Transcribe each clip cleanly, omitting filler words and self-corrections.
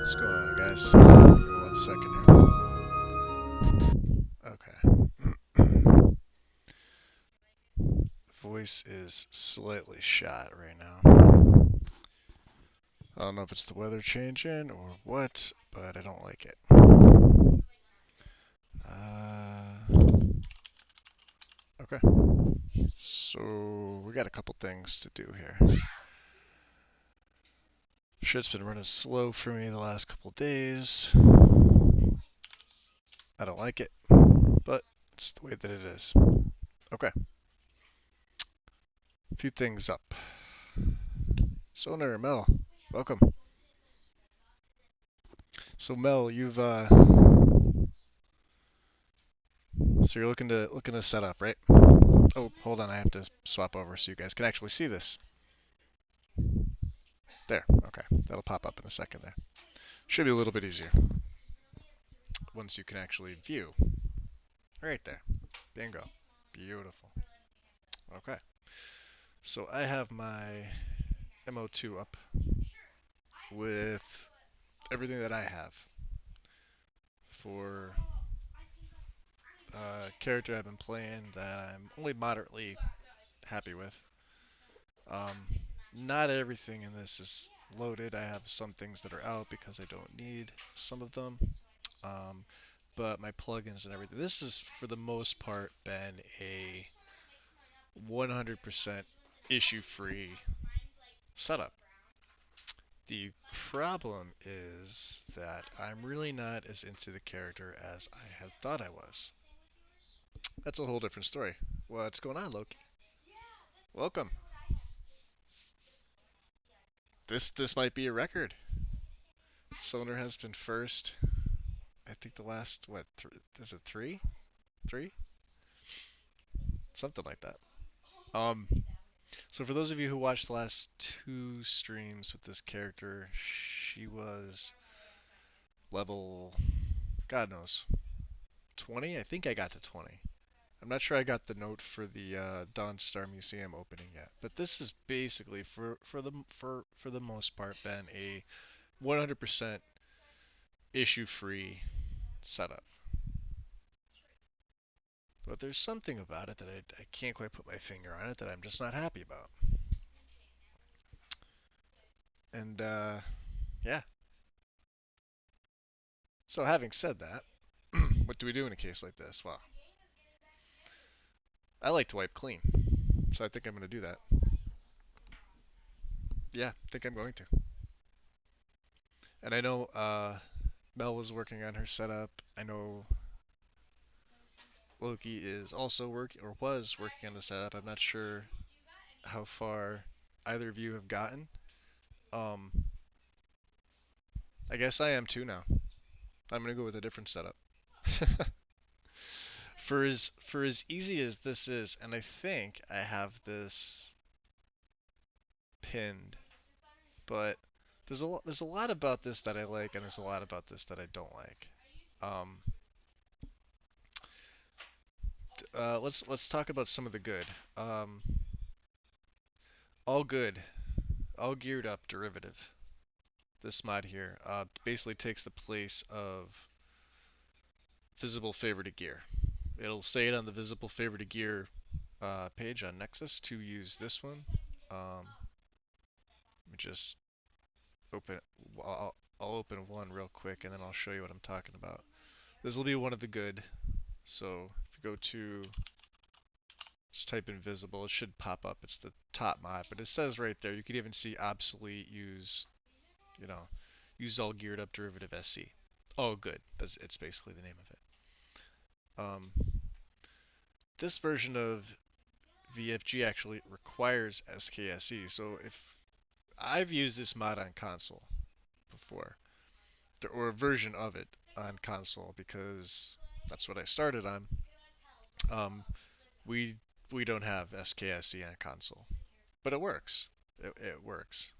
What's going on, guys? Give me 1 second here. Okay. Voice is slightly shot right now. I don't know if it's the weather changing or what, but I don't like it. Okay. So we got a couple things to do here. Shit's been running slow for me the last couple days. I don't like it, but it's the way that it is. Okay. A few things up. Sonar, Mel, welcome. So Mel, so you're looking to set up, right? Oh, hold on, I have to swap over so you guys can actually see this. There, okay. That'll pop up in a second there. Should be a little bit easier once you can actually view. Right there. Bingo. Beautiful. Okay. So I have my MO2 up with everything that I have for a character I've been playing that I'm only moderately happy with. Um, Not everything in this is loaded. I have some things that are out because I don't need some of them. Um, but my plugins and everything. This has, for the most part, been a 100% issue-free setup. The problem is that I'm really not as into the character as I had thought I was. That's a whole different story. What's going on, Loki? Welcome. This might be a record. Sonar has been first. I think the last is it three? Three? Something like that. Um, so for those of you who watched the last two streams with this character, she was level, God knows, 20. I think I got to 20. I'm not sure I got the note for the Dawn Star Museum opening yet, but this is basically for the most part been a 100% issue-free setup. But there's something about it that I can't quite put my finger on it that I'm just not happy about. And yeah. So having said that, what do we do in a case like this? Well, I like to wipe clean, so I think I'm going to do that. Yeah, I think I'm going to. And I know Mel was working on her setup. I know Loki is also working or was working on the setup. I'm not sure how far either of you have gotten. Um, I guess I am too now. I'm gonna go with a different setup. For as easy as this is, and I think I have this pinned, but there's a lot about this that I like, and there's a lot about this that I don't like. Um, let's talk about some of the good. Um, all good, all geared up derivative. This mod here basically takes the place of visible favorited gear. It'll say it on the visible favorited gear page on Nexus to use this one. Let me just open it. I'll open one real quick and then I'll show you what I'm talking about. This will be one of the good. So if you go to, just type invisible, it should pop up. It's the top mod, but it says right there, you could even see obsolete, you know, use all geared up derivative SC. Oh, good. It's basically the name of it. This version of VFG actually requires SKSE. So if I've used this mod on console before, or a version of it on console because that's what I started on. Um, we we don't have SKSE on console, but it works. It works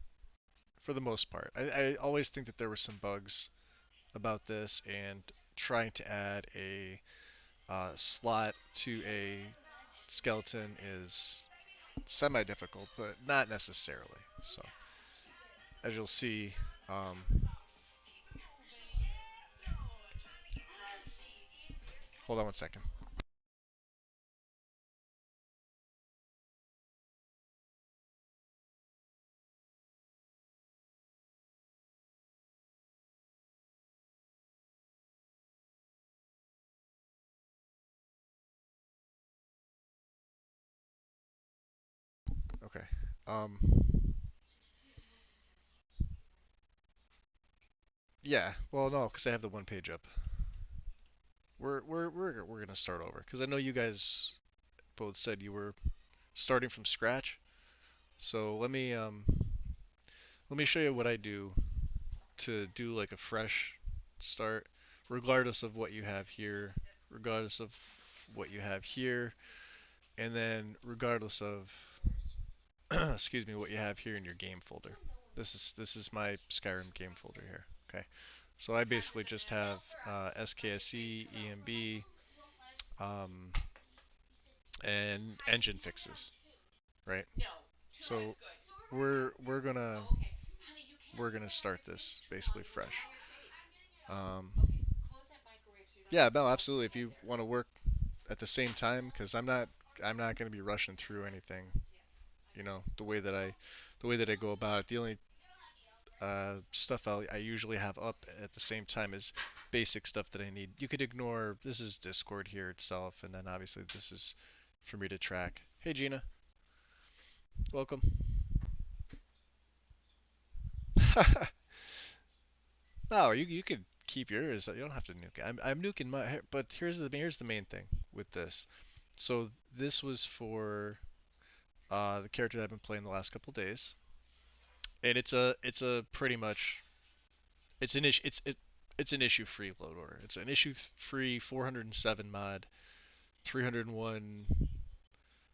for the most part. I always think that there were some bugs about this, and trying to add a slot to a skeleton is semi-difficult, but not necessarily. So, as you'll see, um, hold on one second. Okay. Um, yeah. Well, no, because I have the one page up. We're gonna start over because I know you guys both said you were starting from scratch. So let me show you what I do to do like a fresh start, regardless of what you have here, regardless of what you have here, and then regardless of excuse me, what you have here in your game folder. This is my Skyrim game folder here. Okay, so I basically just have SKSE, EMB, um, and engine fixes, right? So we're we're gonna we're gonna start this basically fresh. Um, yeah, no, absolutely. If you want to work at the same time, because I'm not gonna be rushing through anything. You know, the way that I go about it. The only stuff I usually have up at the same time is basic stuff that I need. You could ignore, this is Discord here itself, and then obviously this is for me to track. Hey Gina, welcome. No, you could keep yours. You don't have to nuke it. I'm nuking my. But here's the main thing with this. So this was for the character that I've been playing the last couple days, and it's a pretty much it's an issue it's an issue free load order. It's an issue free 407 mod, 301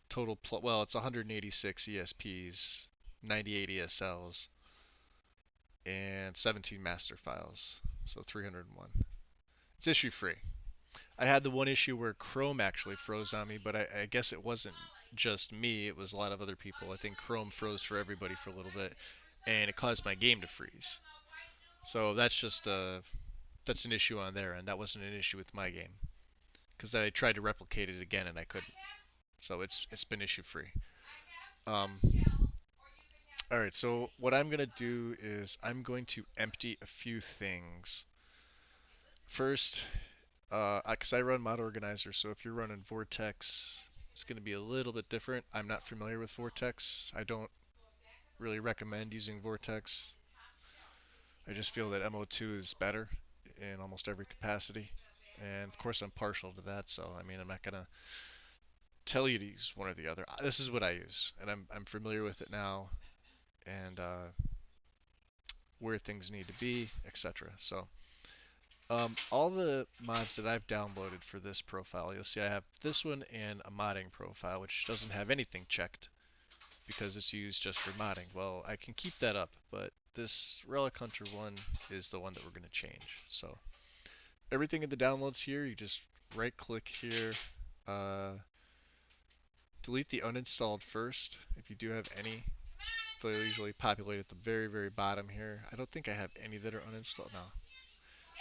total. Well, it's 186 ESPs, 98 ESLs, and 17 master files. So 301. It's issue free. I had the one issue where Chrome actually froze on me, but I guess it wasn't just me, it was a lot of other people. I think Chrome froze for everybody for a little bit, and it caused my game to freeze. So that's an issue on there, and that wasn't an issue with my game because I tried to replicate it again and I couldn't. So it's been issue free. Um, all right, so what I'm gonna do is I'm going to empty a few things. First, because I run Mod Organizer, so if you're running Vortex, it's going to be a little bit different. I'm not familiar with Vortex. I don't really recommend using Vortex. I just feel that MO2 is better in almost every capacity. And of course, I'm partial to that, so I mean, I'm not going to tell you to use one or the other. This is what I use, and I'm familiar with it now, and where things need to be, etc. So, all the mods that I've downloaded for this profile, you'll see I have this one and a modding profile, which doesn't have anything checked because it's used just for modding. Well, I can keep that up, but this Relic Hunter one is the one that we're going to change. So everything in the downloads here, you just right click here, uh, delete the uninstalled first if you do have any. They'll usually populate at the very, very bottom here. I don't think I have any that are uninstalled now.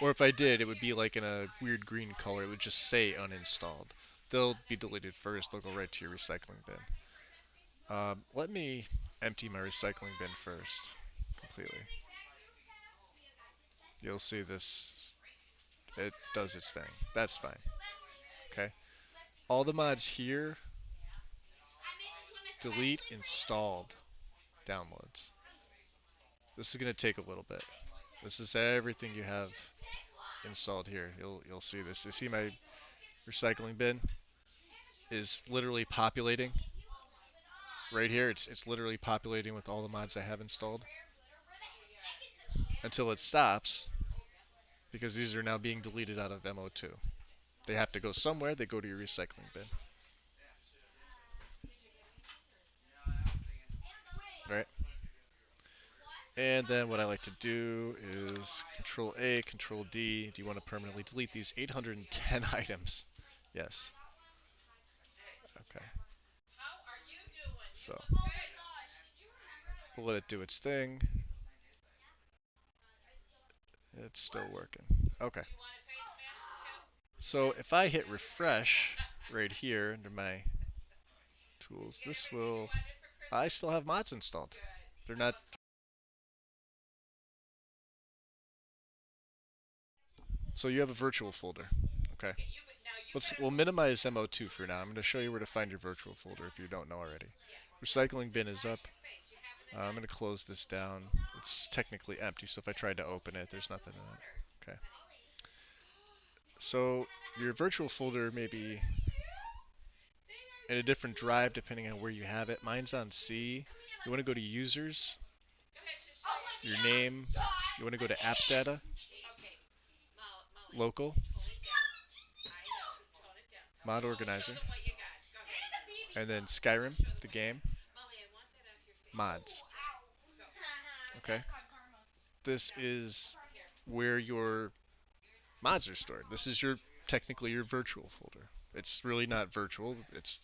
Or if I did, it would be like in a weird green color. It would just say uninstalled. they'll be deleted first. They'll go right to your recycling bin. Let me empty my recycling bin first, completely. You'll see this. It does its thing. That's fine. Okay. All the mods here, delete installed downloads. This is gonna take a little bit. This is everything you have installed here. You'll see this. You see my recycling bin is literally populating right here. It's literally populating with all the mods I have installed until it stops because these are now being deleted out of MO2. They have to go somewhere. They go to your recycling bin. Right? And then what I like to do is Control A, Control D. Do you want to permanently delete these 810 items? Yes. Okay. So we'll let it do its thing. It's still working. Okay. So if I hit refresh right here under my tools, this will. I still have mods installed. They're not. So you have a virtual folder. Okay. We'll minimize MO2 for now. I'm going to show you where to find your virtual folder if you don't know already. Recycling bin is up. I'm going to close this down. It's technically empty, so if I tried to open it, there's nothing in it. Okay. So your virtual folder may be in a different drive depending on where you have it. Mine's on C. You want to go to users, your name. You want to go to app data, local, mod organizer, and then Skyrim, the game, mods. Okay. This is where your mods are stored. This is your technically your virtual folder. It's really not virtual.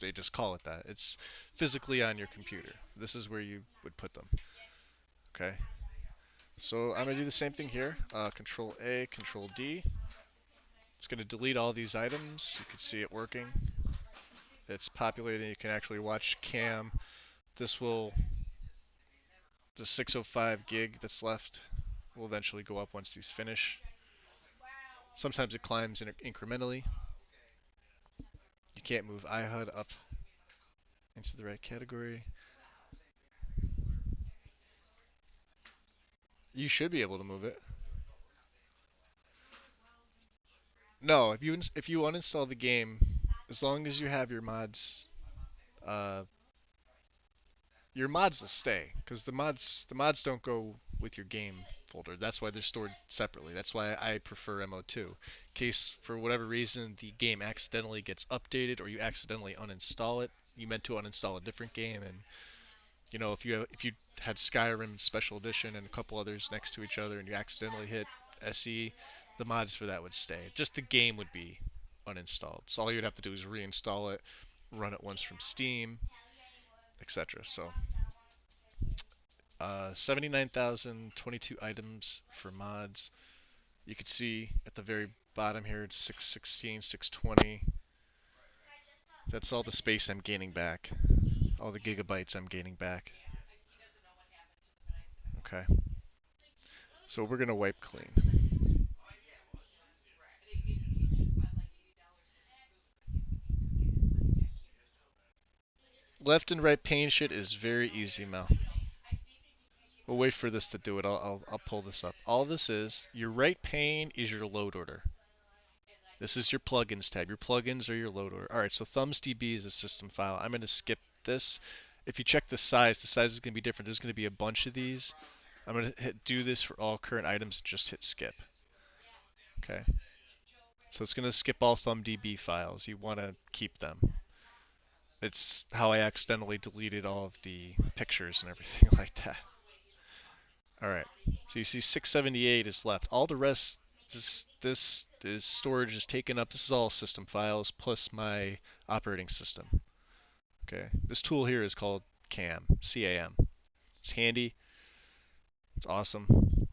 They just call it that. It's physically on your computer. This is where you would put them. Okay. So I'm gonna do the same thing here. Control A, Control D. It's gonna delete all these items. You can see it working. It's populating. You can actually watch cam. This will the 605 gig that's left will eventually go up once these finish. Sometimes it climbs incrementally. You can't move iHUD up into the right category. You should be able to move it. No, if you uninstall the game, as long as you have uh, your mods will stay because the mods don't go with your game folder. That's why they're stored separately. That's why I prefer MO2. In case for whatever reason the game accidentally gets updated or you accidentally uninstall it, you meant to uninstall a different game, and if you had Skyrim Special Edition and a couple others next to each other and you accidentally hit SE, the mods for that would stay. Just the game would be uninstalled. So all you'd have to do is reinstall it, run it once from Steam, etc. So 79,022 items for mods. You can see at the very bottom here it's 616, 620. That's all the space I'm gaining back. All the gigabytes I'm gaining back. Okay. So we're going to wipe clean. Left and right pane shit is very easy, Mel. We'll wait for this to do it. I'll pull this up. All this is, your right pane is your load order. This is your plugins tab. Your plugins are your load order. Alright, so thumbsdb is a system file. I'm going to skip this. If you check the size is going to be different. There's going to be a bunch of these. I'm going to do this for all current items. Just hit skip. Okay. So it's going to skip all thumbdb files. You want to keep them. It's how I accidentally deleted all of the pictures and everything like that. Alright, so you see 678 is left. All the rest, this is storage is taken up. This is all system files plus my operating system. Okay, this tool here is called CAM, C-A-M. It's handy. It's awesome.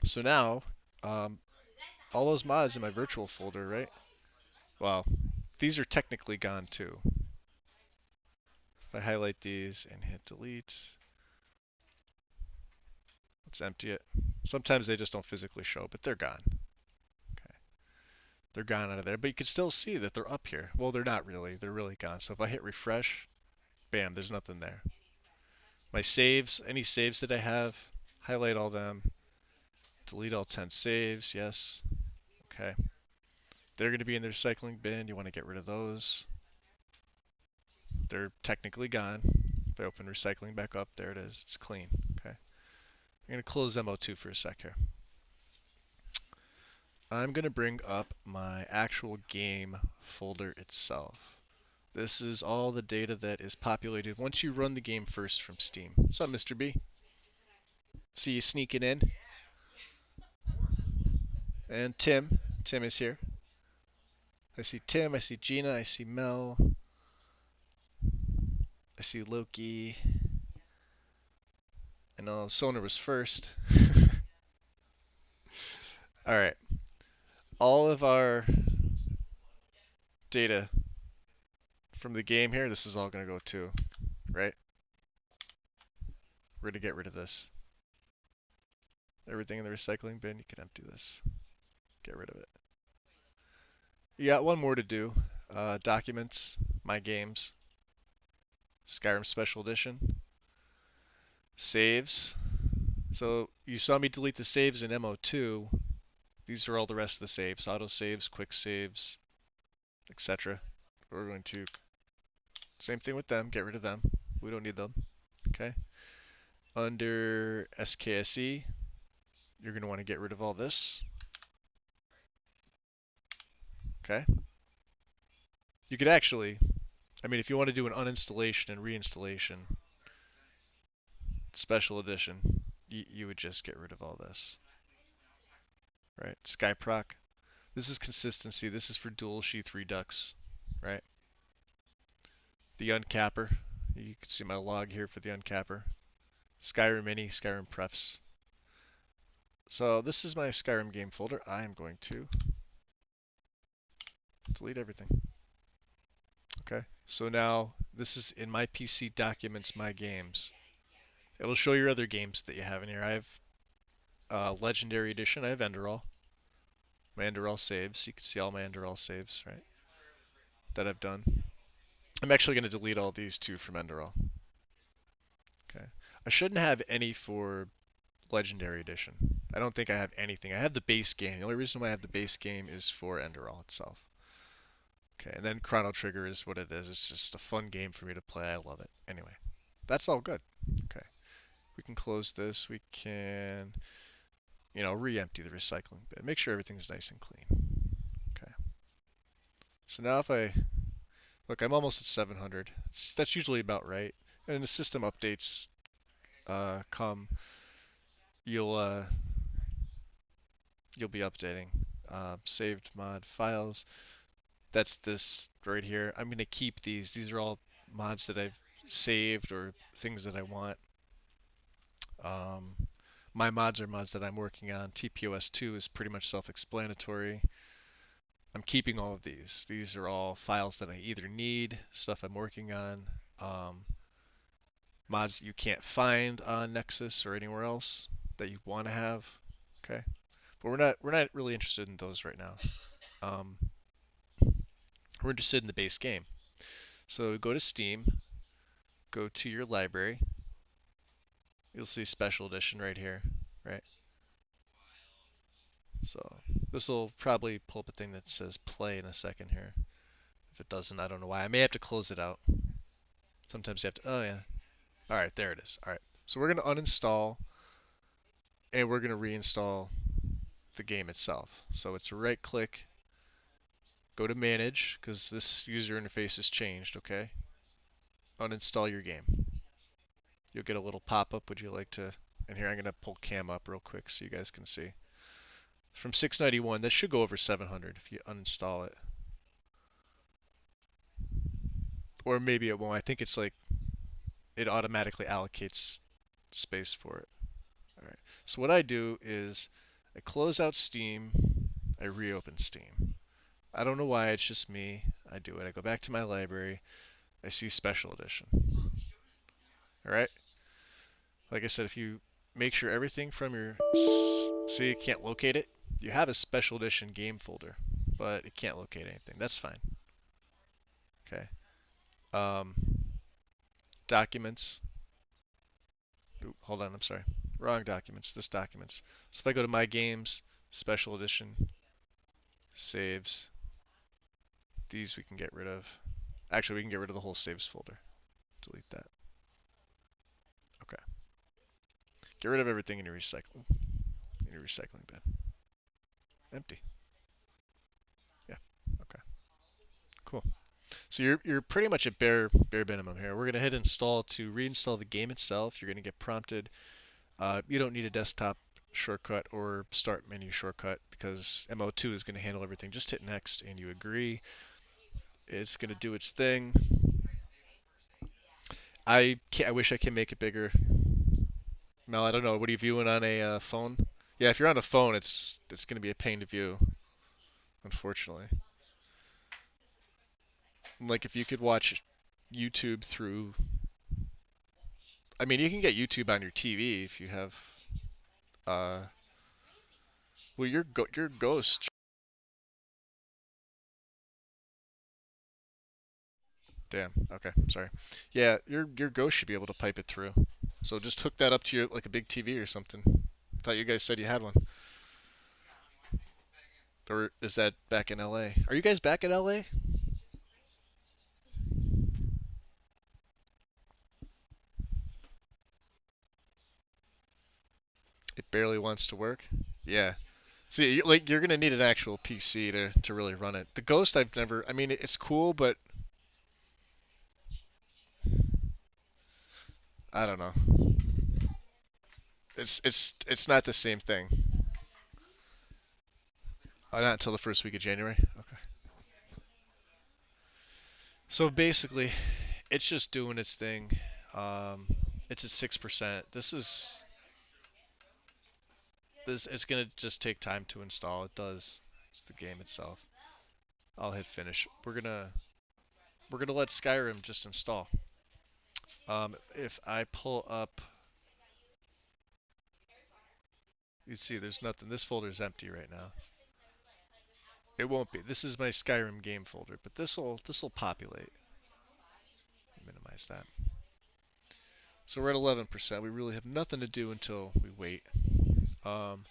So now, all those mods in my virtual folder, right? Well, these are technically gone too. If I highlight these and hit delete, let's empty it. Sometimes they just don't physically show, but they're gone. Okay. They're gone out of there, but you can still see that they're up here. Well, they're not really. They're really gone. So if I hit refresh, bam, there's nothing there. My saves, any saves that I have, highlight all them. Delete all 10 saves, yes. Okay. They're going to be in the recycling bin. You want to get rid of those. They're technically gone. If I open recycling back up, there it is. It's clean. Okay. I'm going to close MO2 for a sec here. I'm going to bring up my actual game folder itself. This is all the data that is populated once you run the game first from Steam. What's up, Mr. B? See you sneaking in. And Tim. Tim is here. I see Tim, I see Gina, I see Mel. I see Loki. I know Sonar was first. Alright. All of our data from the game here, this is all going to go too, right? We're going to get rid of this. Everything in the recycling bin, you can empty this. Get rid of it. You got one more to do. Documents, my games, Skyrim Special Edition, saves. So you saw me delete the saves in MO2. These are all the rest of the saves. Auto saves, quick saves, etc. We're going to, same thing with them, get rid of them. We don't need them. Okay. Under SKSE, you're going to want to get rid of all this. Okay. You could actually, I mean, if you want to do an uninstallation and reinstallation, special edition, you would just get rid of all this. Right? Skyproc. This is consistency. This is for dual sheath redux. Right? The uncapper. You can see my log here for the uncapper. Skyrim mini, Skyrim prefs. So this is my Skyrim game folder. I am going to delete everything. Okay, so now this is in my PC documents, my games. It'll show your other games that you have in here. I have Legendary Edition. I have Enderall. My Enderall saves. You can see all my Enderall saves, right? That I've done. I'm actually going to delete all these too from Enderall. Okay. I shouldn't have any for Legendary Edition. I don't think I have anything. I have the base game. The only reason why I have the base game is for Enderall itself. Okay, and then Chrono Trigger is what it is. It's just a fun game for me to play. I love it. Anyway, that's all good. Okay, we can close this. We can, re-empty the recycling bin. Make sure everything's nice and clean. Okay. So now if I look, I'm almost at 700. That's usually about right. And the system updates come, you'll be updating saved mod files. That's this right here. I'm going to keep these. These are all mods that I've saved or things that I want. My mods are mods that I'm working on. TPOS2 is pretty much self-explanatory. I'm keeping all of these. These are all files that I either need, stuff I'm working on, mods that you can't find on Nexus or anywhere else that you want to have. Okay, but we're not really interested in those right now. We're interested in the base game. So go to Steam, go to your library. You'll see Special Edition right here, right? So this will probably pull up a thing that says play in a second here. If it doesn't, I don't know why. I may have to close it out. Sometimes you have to, oh yeah. All right, there it is. All right, so we're going to uninstall and we're going to reinstall the game itself. So it's a right click, go to manage, because this user interface has changed, okay? Uninstall your game. You'll get a little pop-up, would you like to, and here I'm going to pull cam up real quick so you guys can see. From 691, that should go over 700 if you uninstall it. Or maybe it won't. I think it's like, it automatically allocates space for it. Alright, so what I do is I close out Steam, I reopen Steam. I don't know why, it's just me. I do it. I go back to my library. I see special edition. All right. Like I said, if you make sure everything from your see you can't locate it, you have a special edition game folder, but it can't locate anything. That's fine. Okay. Um, documents. Ooh, hold on. I'm sorry. Wrong documents. This documents. So if I go to my games, special edition, saves. These we can get rid of. Actually, we can get rid of the whole saves folder. Delete that. Okay. Get rid of everything in your recycling bin. Empty. Yeah. Okay. Cool. So you're pretty much at bare minimum here. We're gonna hit install to reinstall the game itself. You're gonna get prompted. You don't need a desktop shortcut or start menu shortcut because MO2 is gonna handle everything. Just hit next and you agree. It's gonna do its thing. I wish I can make it bigger. Mel, I don't know. What are you viewing on a phone? Yeah, if you're on a phone, it's gonna be a pain to view, unfortunately. Like if you could watch YouTube through. I mean, you can get YouTube on your TV if you have. Uh, well, your Ghost. Damn. Okay. Sorry. Yeah, your Ghost should be able to pipe it through. So just hook that up to your like a big TV or something. I thought you guys said you had one. Or is that back in LA? Are you guys back in LA? It barely wants to work. Yeah. See, like you're gonna need an actual PC to really run it. The Ghost I've never. I mean, it's cool, but I don't know. It's not the same thing. Not until the first week of January. Okay. So basically, it's just doing its thing. Um, it's at 6%. This it's gonna just take time to install. It does. It's the game itself. I'll hit finish. We're gonna let Skyrim just install. If I pull up, you see there's nothing. This folder is empty right now. It won't be. This is my Skyrim game folder, but this'll populate. Minimize that. So we're at 11%. We really have nothing to do until we wait. Um,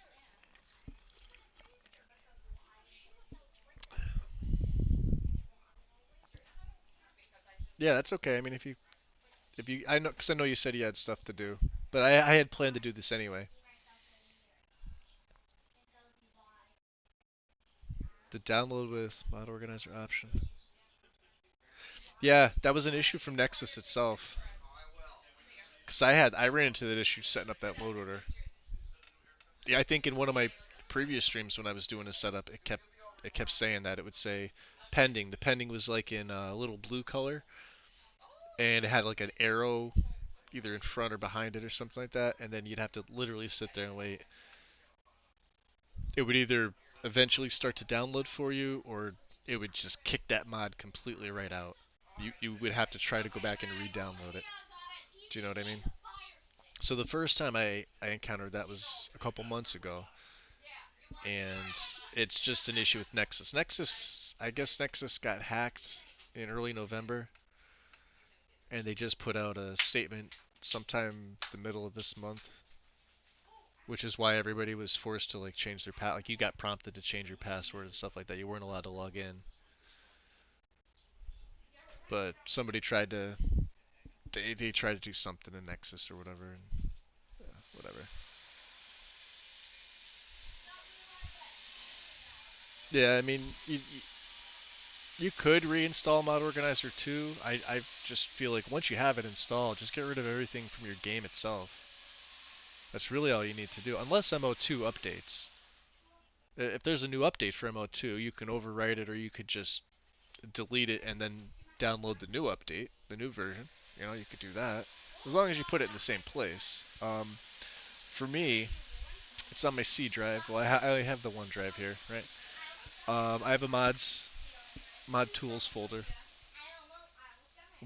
yeah, that's okay. I mean, if you, I know, because I know you said you had stuff to do, but I had planned to do this anyway. The download with mod organizer option. Yeah, that was an issue from Nexus itself. Because I ran into that issue setting up that load order. Yeah, I think in one of my previous streams when I was doing a setup, it kept saying that it would say pending. The pending was like in a little blue color, and it had like an arrow either in front or behind it or something like that, and then you'd have to literally sit there and wait. It would either eventually start to download for you, or it would just kick that mod completely right out. You would have to try to go back and re-download it. Do you know what I mean? So the first time I encountered that was a couple months ago, and it's just an issue with Nexus. I guess Nexus got hacked in early November, and they just put out a statement sometime the middle of this month, which is why everybody was forced to like change their like you got prompted to change your password and stuff like that. You weren't allowed to log in, but somebody tried to they tried to do something in Nexus or whatever, and yeah, whatever. Yeah, I mean, you could reinstall Mod Organizer 2. I just feel like once you have it installed, just get rid of everything from your game itself. That's really all you need to do, unless MO2 updates. If there's a new update for MO2, you can overwrite it, or you could just delete it and then download the new update, the new version. You know, you could do that as long as you put it in the same place. For me, it's on my C drive. Well, I have the one drive here, right? I have a mods. mod tools folder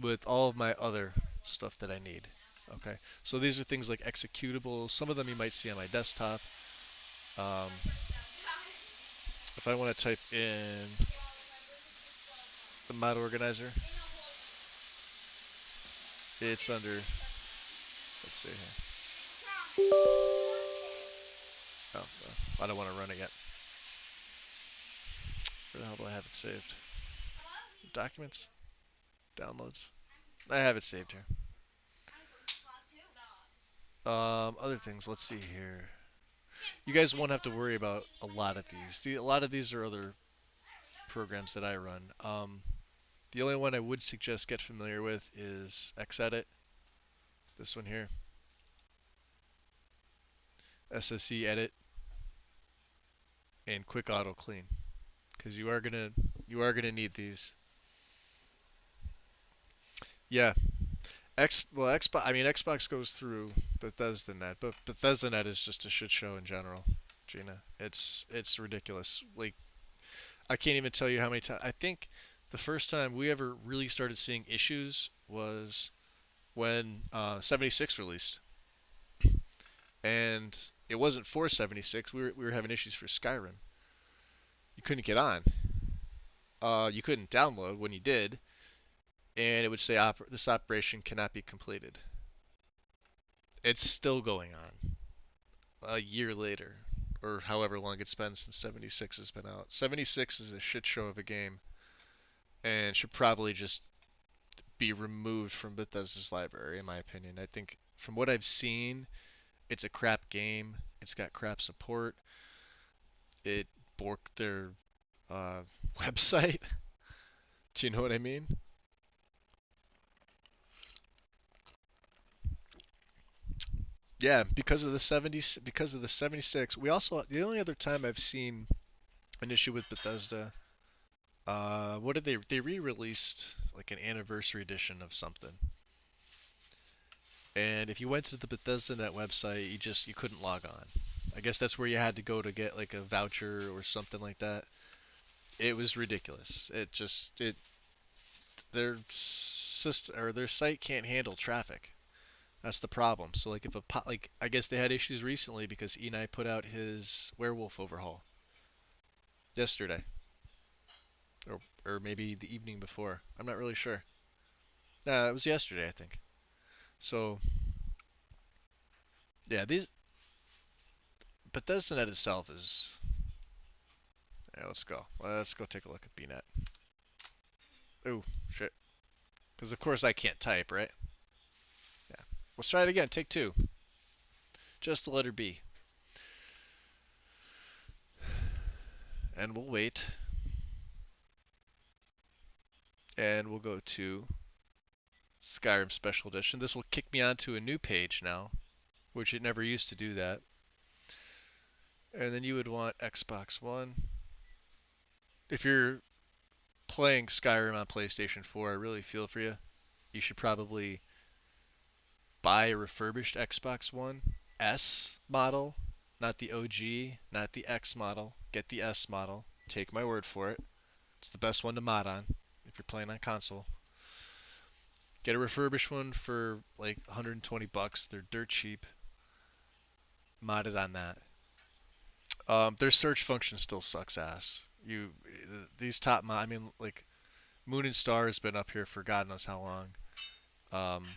with all of my other stuff that I need. Okay, so these are things like executables. Some of them you might see on my desktop. Um, if I want to type in the mod organizer, it's under, let's see here. Oh, I don't want to run it yet. Where the hell do I have it saved? Documents? Downloads? I have it saved here. Other things, let's see here. You guys won't have to worry about a lot of these. A lot of these are other programs that I run. The only one I would suggest get familiar with is Xedit. This one here. SSE Edit and Quick Auto Clean, because you are gonna need these. Yeah, Xbox. I mean, Xbox goes through BethesdaNet, but BethesdaNet is just a shit show in general. Gina, it's ridiculous. Like I can't even tell you how many times. I think the first time we ever really started seeing issues was when 76 released, and it wasn't for 76. We were having issues for Skyrim. You couldn't get on. You couldn't download when you did, and it would say this operation cannot be completed. It's still going on a year later, or however long it's been since 76 has been out. 76 is a shit show of a game, and should probably just be removed from Bethesda's library, in my opinion. I think from what I've seen, it's a crap game. It's got crap support. It borked their uh, website. Do you know what I mean? Yeah, because of the 70s, because of the 76. We also the only other time I've seen an issue with Bethesda, what did they re-released like an anniversary edition of something. And if you went to the BethesdaNet website, you couldn't log on. I guess that's where you had to go to get like a voucher or something like that. It was ridiculous. It their system or their site can't handle traffic. That's the problem. So like if like I guess they had issues recently because Enei put out his werewolf overhaul yesterday or maybe the evening before. I'm not really sure. No, it was yesterday I think. So yeah, these BethesdaNet itself is. Yeah, let's go. Let's go take a look at BNet. Ooh, shit. Because of course I can't type, right? Yeah. Let's try it again. Take two. Just the letter B. And we'll wait. And we'll go to Skyrim Special Edition. This will kick me onto a new page now, which it never used to do that. And then you would want Xbox One. If you're playing Skyrim on PlayStation 4, I really feel for you. You should probably buy a refurbished Xbox One S model, not the OG, not the X model. Get the S model. Take my word for it. It's the best one to mod on if you're playing on console. Get a refurbished one for like 120 bucks. They're dirt cheap. Mod it on that. Their search function still sucks ass. These top mod. I mean, like Moon and Star has been up here for God knows how long. Um,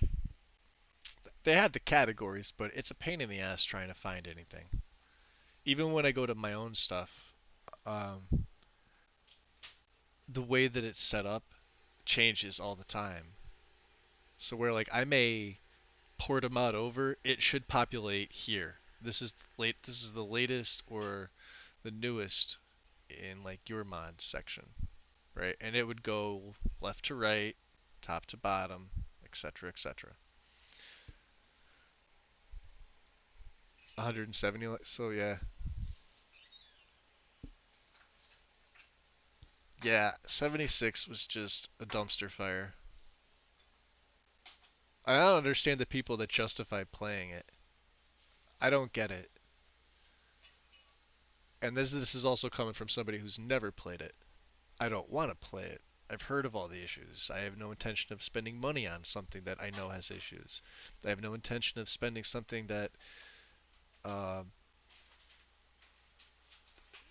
they had the categories, but it's a pain in the ass trying to find anything. Even when I go to my own stuff, um, the way that it's set up changes all the time. So where like I may port a mod over, it should populate here. This is late. This is the latest or the newest in like your mod section, right? And it would go left to right, top to bottom, etc., etc. 170. So yeah, yeah. 76 was just a dumpster fire. I don't understand the people that justify playing it. I don't get it. And this is also coming from somebody who's never played it. I don't want to play it. I've heard of all the issues. I have no intention of spending money on something that I know has issues. I have no intention of spending something that uh,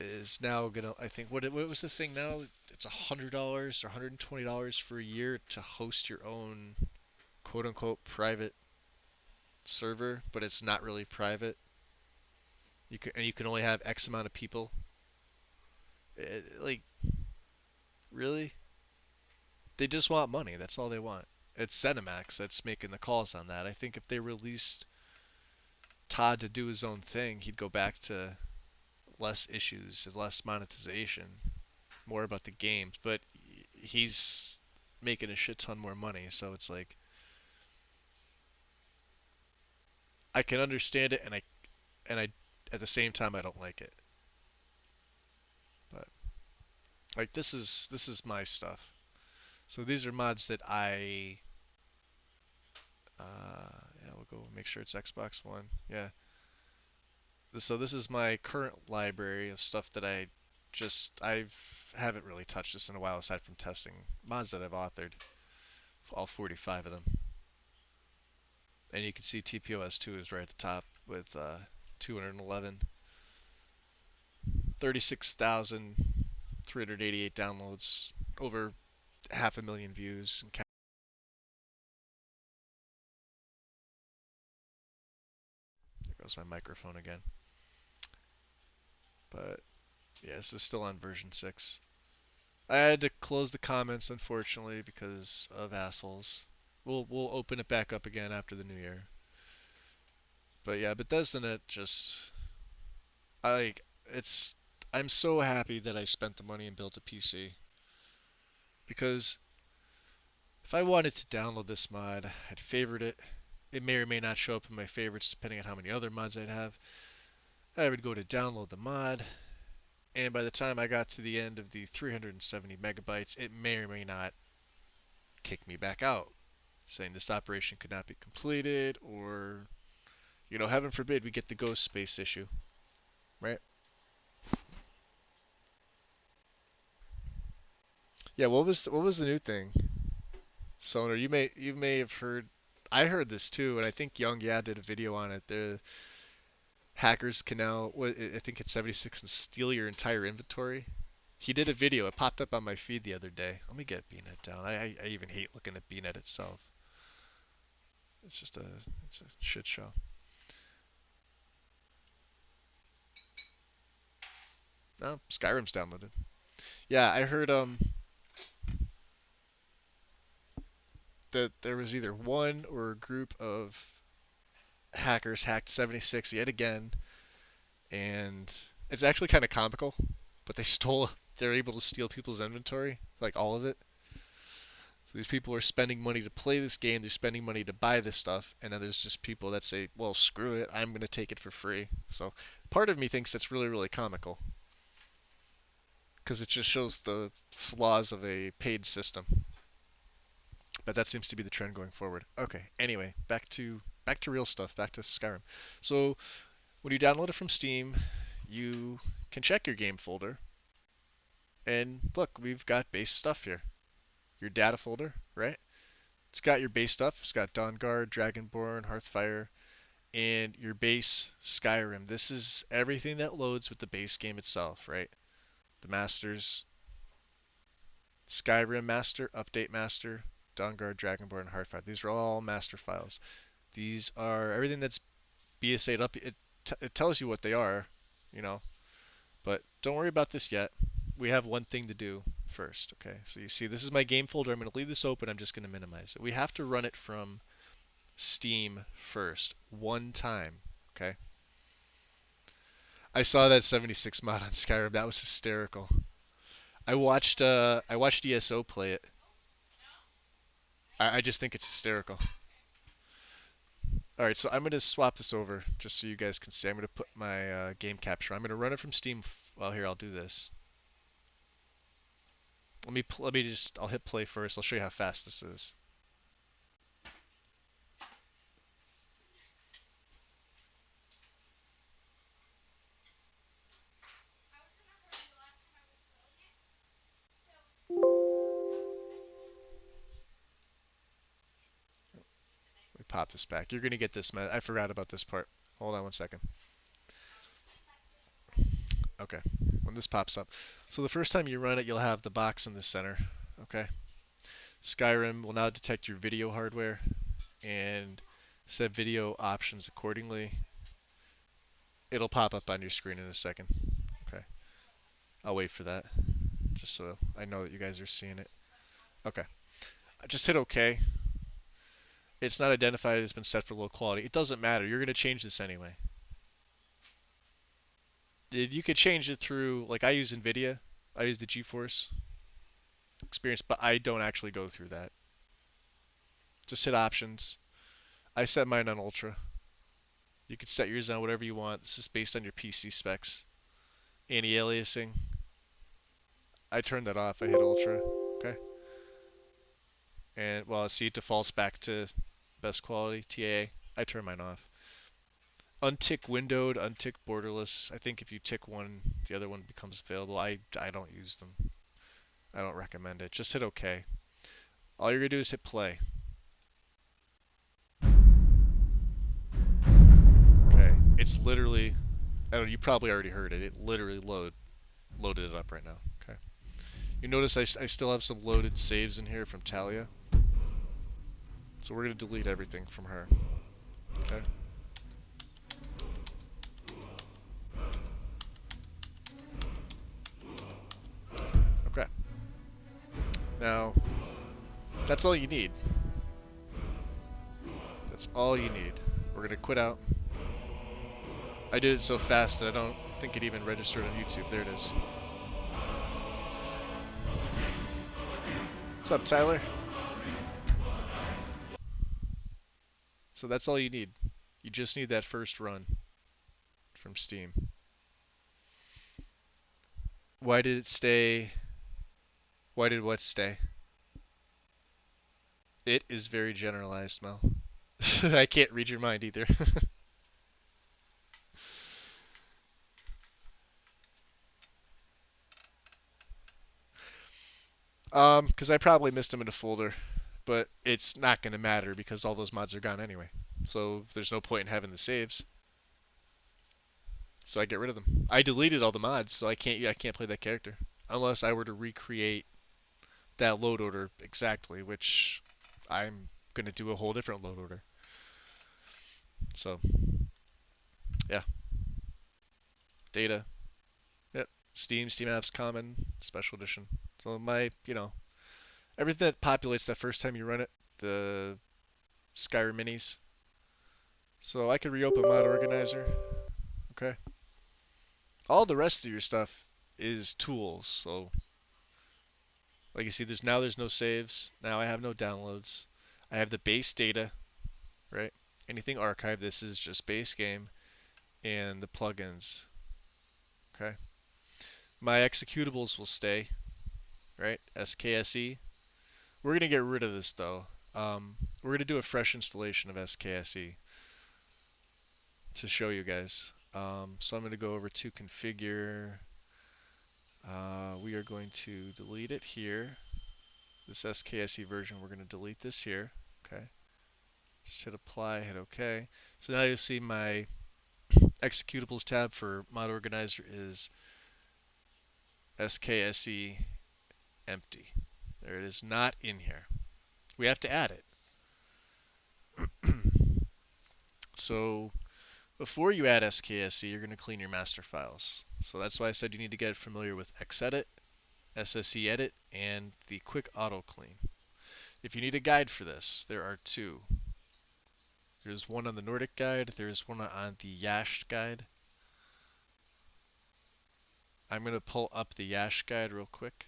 is now gonna. I think what was the thing now? It's $100 or $120 for a year to host your own quote unquote private server, but it's not really private. You can only have X amount of people. Like really? They just want money. That's all they want. It's ZeniMax that's making the calls on that. I think if they released Todd to do his own thing, he'd go back to less issues and less monetization, more about the games. But he's making a shit ton more money, so it's like I can understand it, and I at the same time I don't like it. But like this is my stuff. So these are mods that yeah, we'll go make sure it's Xbox One. Yeah. So this is my current library of stuff that I haven't really touched this in a while aside from testing mods that I've authored, all 45 of them. And you can see TPOS2 is right at the top with 211, 36,388 downloads, over half a million views. And there goes my microphone again. But yeah, this is still on version 6. I had to close the comments unfortunately because of assholes. We'll open it back up again after the new year. But yeah, Bethesda.net just I it's I'm so happy that I spent the money and built a PC because if I wanted to download this mod, I'd favorite it. It may or may not show up in my favorites depending on how many other mods I'd have. I would go to download the mod, and by the time I got to the end of the 370 megabytes, it may or may not kick me back out, saying this operation could not be completed, or, heaven forbid we get the ghost space issue, right? Yeah, what was the new thing? Sonar, you may have heard. I heard this too, and I think Young Yeah did a video on it. The hackers can now, I think it's 76, and steal your entire inventory. He did a video. It popped up on my feed the other day. Let me get BNet down. I even hate looking at BNet itself. It's a shit show. No, Skyrim's downloaded. Yeah, I heard that there was either one or a group of hackers hacked 76 yet again, and it's actually kind of comical. But they're able to steal people's inventory, like all of it. So these people are spending money to play this game, they're spending money to buy this stuff, and then there's just people that say, well, screw it, I'm going to take it for free. So part of me thinks that's really, really comical because it just shows the flaws of a paid system. But that seems to be the trend going forward. Okay, anyway, back to real stuff, back to Skyrim. So when you download it from Steam, you can check your game folder, and look, we've got base stuff here. Your data folder, right? It's got your base stuff. It's got Dawnguard, Dragonborn, Hearthfire, and your base Skyrim. This is everything that loads with the base game itself, right? The masters, Skyrim master, update master, Dawnguard, Dragonborn, and Hearthfire. These are all master files. These are everything that's BSA'd up. It tells you what they are, you know, but don't worry about this yet. We have one thing to do first, okay? So you see, this is my game folder. I'm going to leave this open. I'm just going to minimize it. We have to run it from Steam first, one time, okay? I saw that 76 mod on Skyrim. That was hysterical. I watched ESO play it. I just think it's hysterical. All right, so I'm gonna swap this over just so you guys can see. I'm gonna put my game capture. I'm gonna run it from Steam. Well, here I'll do this. I'll hit play first. I'll show you how fast this is. pop this back. You're going to get this. I forgot about this part. Hold on one second. Okay, when this pops up. So the first time you run it, you'll have the box in the center. Okay. Skyrim will now detect your video hardware and set video options accordingly. It'll pop up on your screen in a second. Okay. I'll wait for that, just so I know that you guys are seeing it. Okay. I just hit OK. It's not identified as been set for low quality. It doesn't matter. You're going to change this anyway. You could change it through, like I use NVIDIA. I use the GeForce experience, but I don't actually go through that. Just hit options. I set mine on ultra. You can set yours on whatever you want. This is based on your PC specs. Anti-aliasing. I turned that off. I hit ultra. Okay. And well, see, it defaults back to best quality TAA. I turn mine off. Untick windowed, untick borderless. I think if you tick one, the other one becomes available. I don't use them. I don't recommend it. Just hit OK. All you're gonna do is hit play. Okay. It's literally, I don't know, you probably already heard it. It literally loaded it up right now. Okay. You notice I still have some loaded saves in here from Talia. So we're gonna delete everything from her. Okay. Okay. Now, that's all you need. That's all you need. We're gonna quit out. I did it so fast that I don't think it even registered on YouTube. There it is. What's up, Tyler? So that's all you need. You just need that first run from Steam. Why did it stay? Why did what stay? It is very generalized, Mel. I can't read your mind either. Because I probably missed them in a folder, but it's not going to matter because all those mods are gone anyway. So there's no point in having the saves. So I get rid of them. I deleted all the mods, so I can't play that character unless I were to recreate that load order exactly, which I'm going to do a whole different load order. So, yeah. Data. Yep. Steam apps, common, special edition. So everything that populates that first time you run it, the Skyrim minis. So I could reopen Mod Organizer. Okay. All the rest of your stuff is tools. So, like you see, there's no saves. Now I have no downloads. I have the base data, right? Anything archived, this is just base game and the plugins. Okay. My executables will stay, right? SKSE. We're going to get rid of this though. We're going to do a fresh installation of SKSE to show you guys. So I'm going to go over to configure. We are going to delete it here. This SKSE version, we're going to delete this here. Okay. Just hit apply, hit OK. So now you'll see my executables tab for Mod Organizer is SKSE empty. There it is, not in here. We have to add it. So before you add SKSE, you're going to clean your master files. So that's why I said you need to get familiar with Xedit, SSE Edit, and the Quick Auto Clean. If you need a guide for this, there are two. There's one on the Nordic guide, there's one on the Yash guide. I'm going to pull up the Yash guide real quick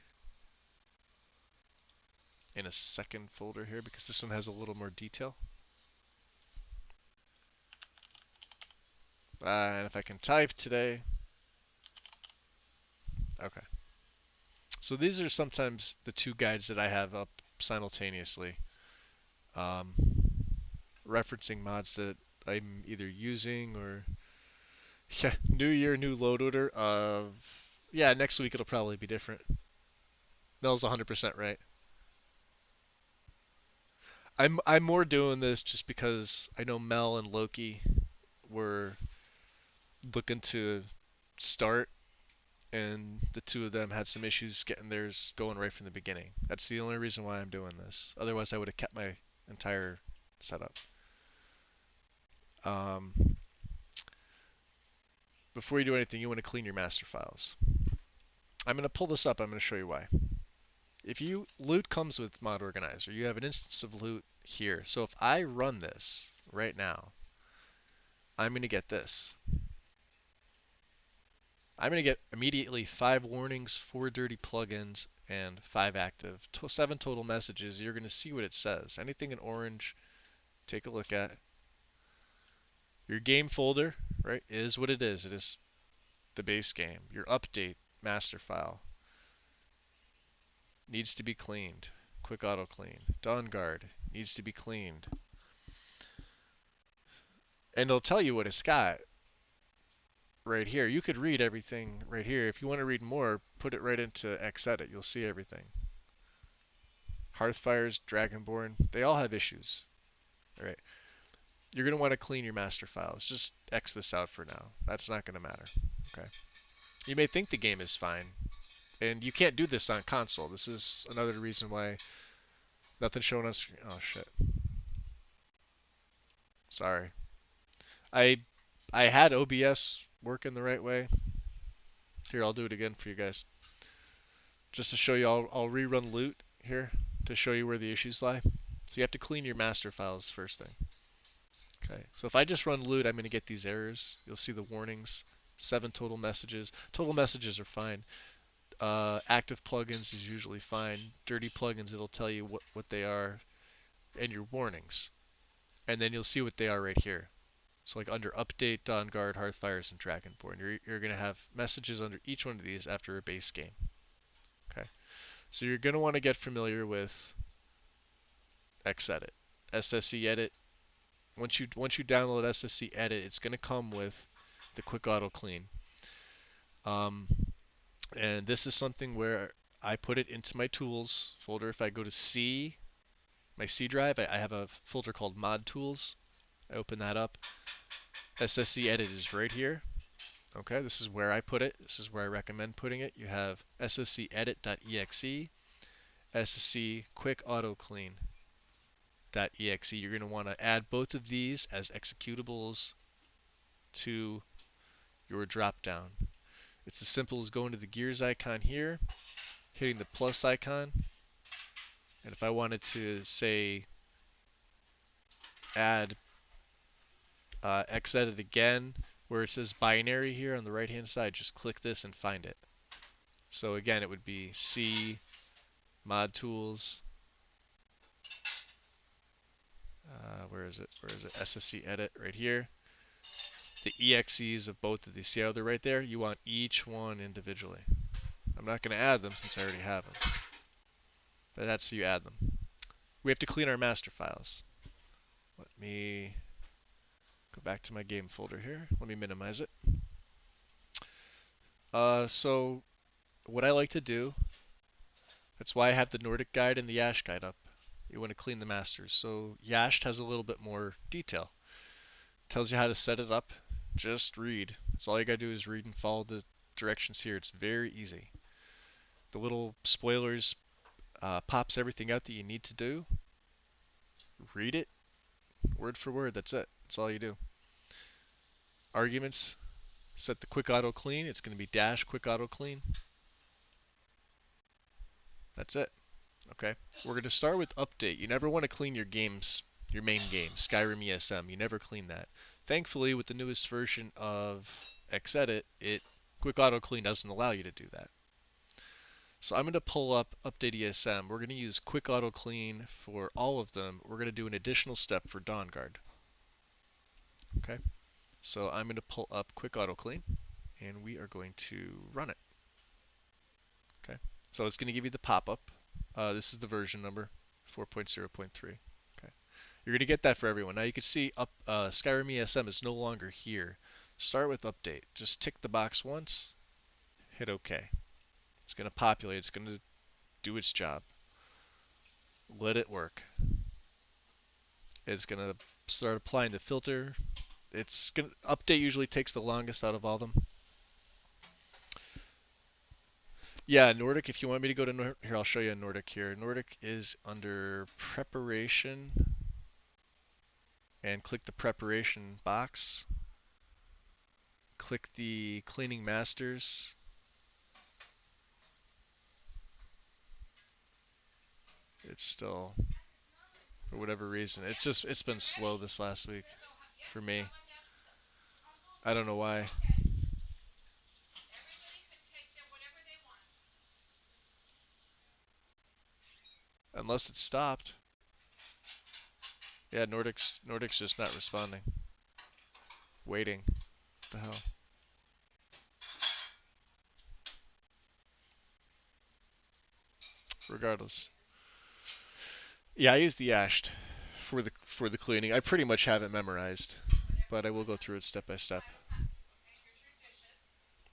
in a second folder here because this one has a little more detail. And if I can type today. Okay. So these are sometimes the two guides that I have up simultaneously. Referencing mods that I'm either using or... Yeah, new year, new load order. Yeah, next week it'll probably be different. Mel's 100% right. I'm more doing this just because I know Mel and Loki were looking to start, and the two of them had some issues getting theirs going right from the beginning. That's the only reason why I'm doing this. Otherwise, I would have kept my entire setup. Um, Before you do anything, you want to clean your master files. I'm going to pull this up. I'm going to show you why. If you loot comes with mod organizer, you have an instance of loot here. So if I run this right now, I'm going to get this. I'm going to get immediately 5 warnings, 4 dirty plugins, and 5 active. 7 total messages. You're going to see what it says. Anything in orange, take a look at. Your game folder, right, is what it is. It is the base game. Your update master file needs to be cleaned. Quick auto clean. Dawn Guard needs to be cleaned. And it'll tell you what it's got right here. You could read everything right here. If you want to read more, put it right into Xedit. You'll see everything. Hearthfires, Dragonborn, they all have issues. All right. You're going to want to clean your master files. Just X this out for now. That's not going to matter. Okay. You may think the game is fine, and you can't do this on console. This is another reason why nothing's showing on screen. Oh shit. Sorry. I I had OBS working the right way. Here, I'll do it again for you guys. Just to show you, I'll rerun loot here to show you where the issues lie. So you have to clean your master files first thing. Okay, so if I just run loot, I'm going to get these errors. You'll see the warnings. 7 total messages. Total messages are fine. Active plugins is usually fine. Dirty plugins, it'll tell you what they are and your warnings. And then you'll see what they are right here. So like under Update, Dawn Guard, Hearthfires, and Dragonborn, you're going to have messages under each one of these after a base game. Okay, so you're going to want to get familiar with Xedit, SSE Edit. Once you download SSE Edit, it's going to come with the Quick Auto Clean. And this is something where I put it into my tools folder. If I go to C, my C drive, I have a folder called Mod Tools. I open that up. SSE Edit is right here. Okay, this is where I put it. This is where I recommend putting it. You have SSE Edit.exe, SSE Quick Auto Clean.exe. You're going to want to add both of these as executables to your dropdown. It's as simple as going to the gears icon here, hitting the plus icon, and if I wanted to say add Xedit again, where it says binary here on the right hand side, just click this and find it. So again, it would be C, Mod Tools, where is it? SSE Edit right here. The EXEs of both of these, see how they're right there? You want each one individually. I'm not going to add them since I already have them. But that's how you add them. We have to clean our master files. Let me go back to my game folder here. Let me minimize it. So what I like to do, that's why I have the Nordic guide and the Yash guide up. You want to clean the masters. So Yash has a little bit more detail. Tells you how to set it up. Just read. That's all you gotta do is read and follow the directions here. It's very easy. The little spoilers pops everything out that you need to do. Read it, word for word. That's it. That's all you do. Arguments. Set the quick auto clean. It's going to be dash quick auto clean. That's it. Okay. We're going to start with update. You never want to clean your games, your main game, Skyrim ESM. You never clean that. Thankfully, with the newest version of Xedit, quick auto clean doesn't allow you to do that. So I'm going to pull up Update ESM. We're going to use Quick Auto Clean for all of them. We're going to do an additional step for Dawn Guard. Okay. So I'm going to pull up Quick Auto Clean, and we are going to run it. Okay. So it's going to give you the pop-up. This is the version number, 4.0.3. Okay. You're going to get that for everyone. Now you can see Skyrim ESM is no longer here. Start with Update. Just tick the box once, hit OK. It's going to populate. It's going to do its job. Let it work. It's gonna start applying the filter. It's gonna update usually takes the longest out of all of them. Yeah, Nordic. If you want me to go to here, I'll show you a Nordic here. Nordic is under preparation, and click the preparation box. Click the cleaning masters. It's still, for whatever reason, it's been slow this last week for me. I don't know why. Unless it stopped. Yeah, Nordic's just not responding. Waiting. What the hell? Regardless. Yeah, I use the ashed for the cleaning. I pretty much have it memorized, but I will go through it step by step.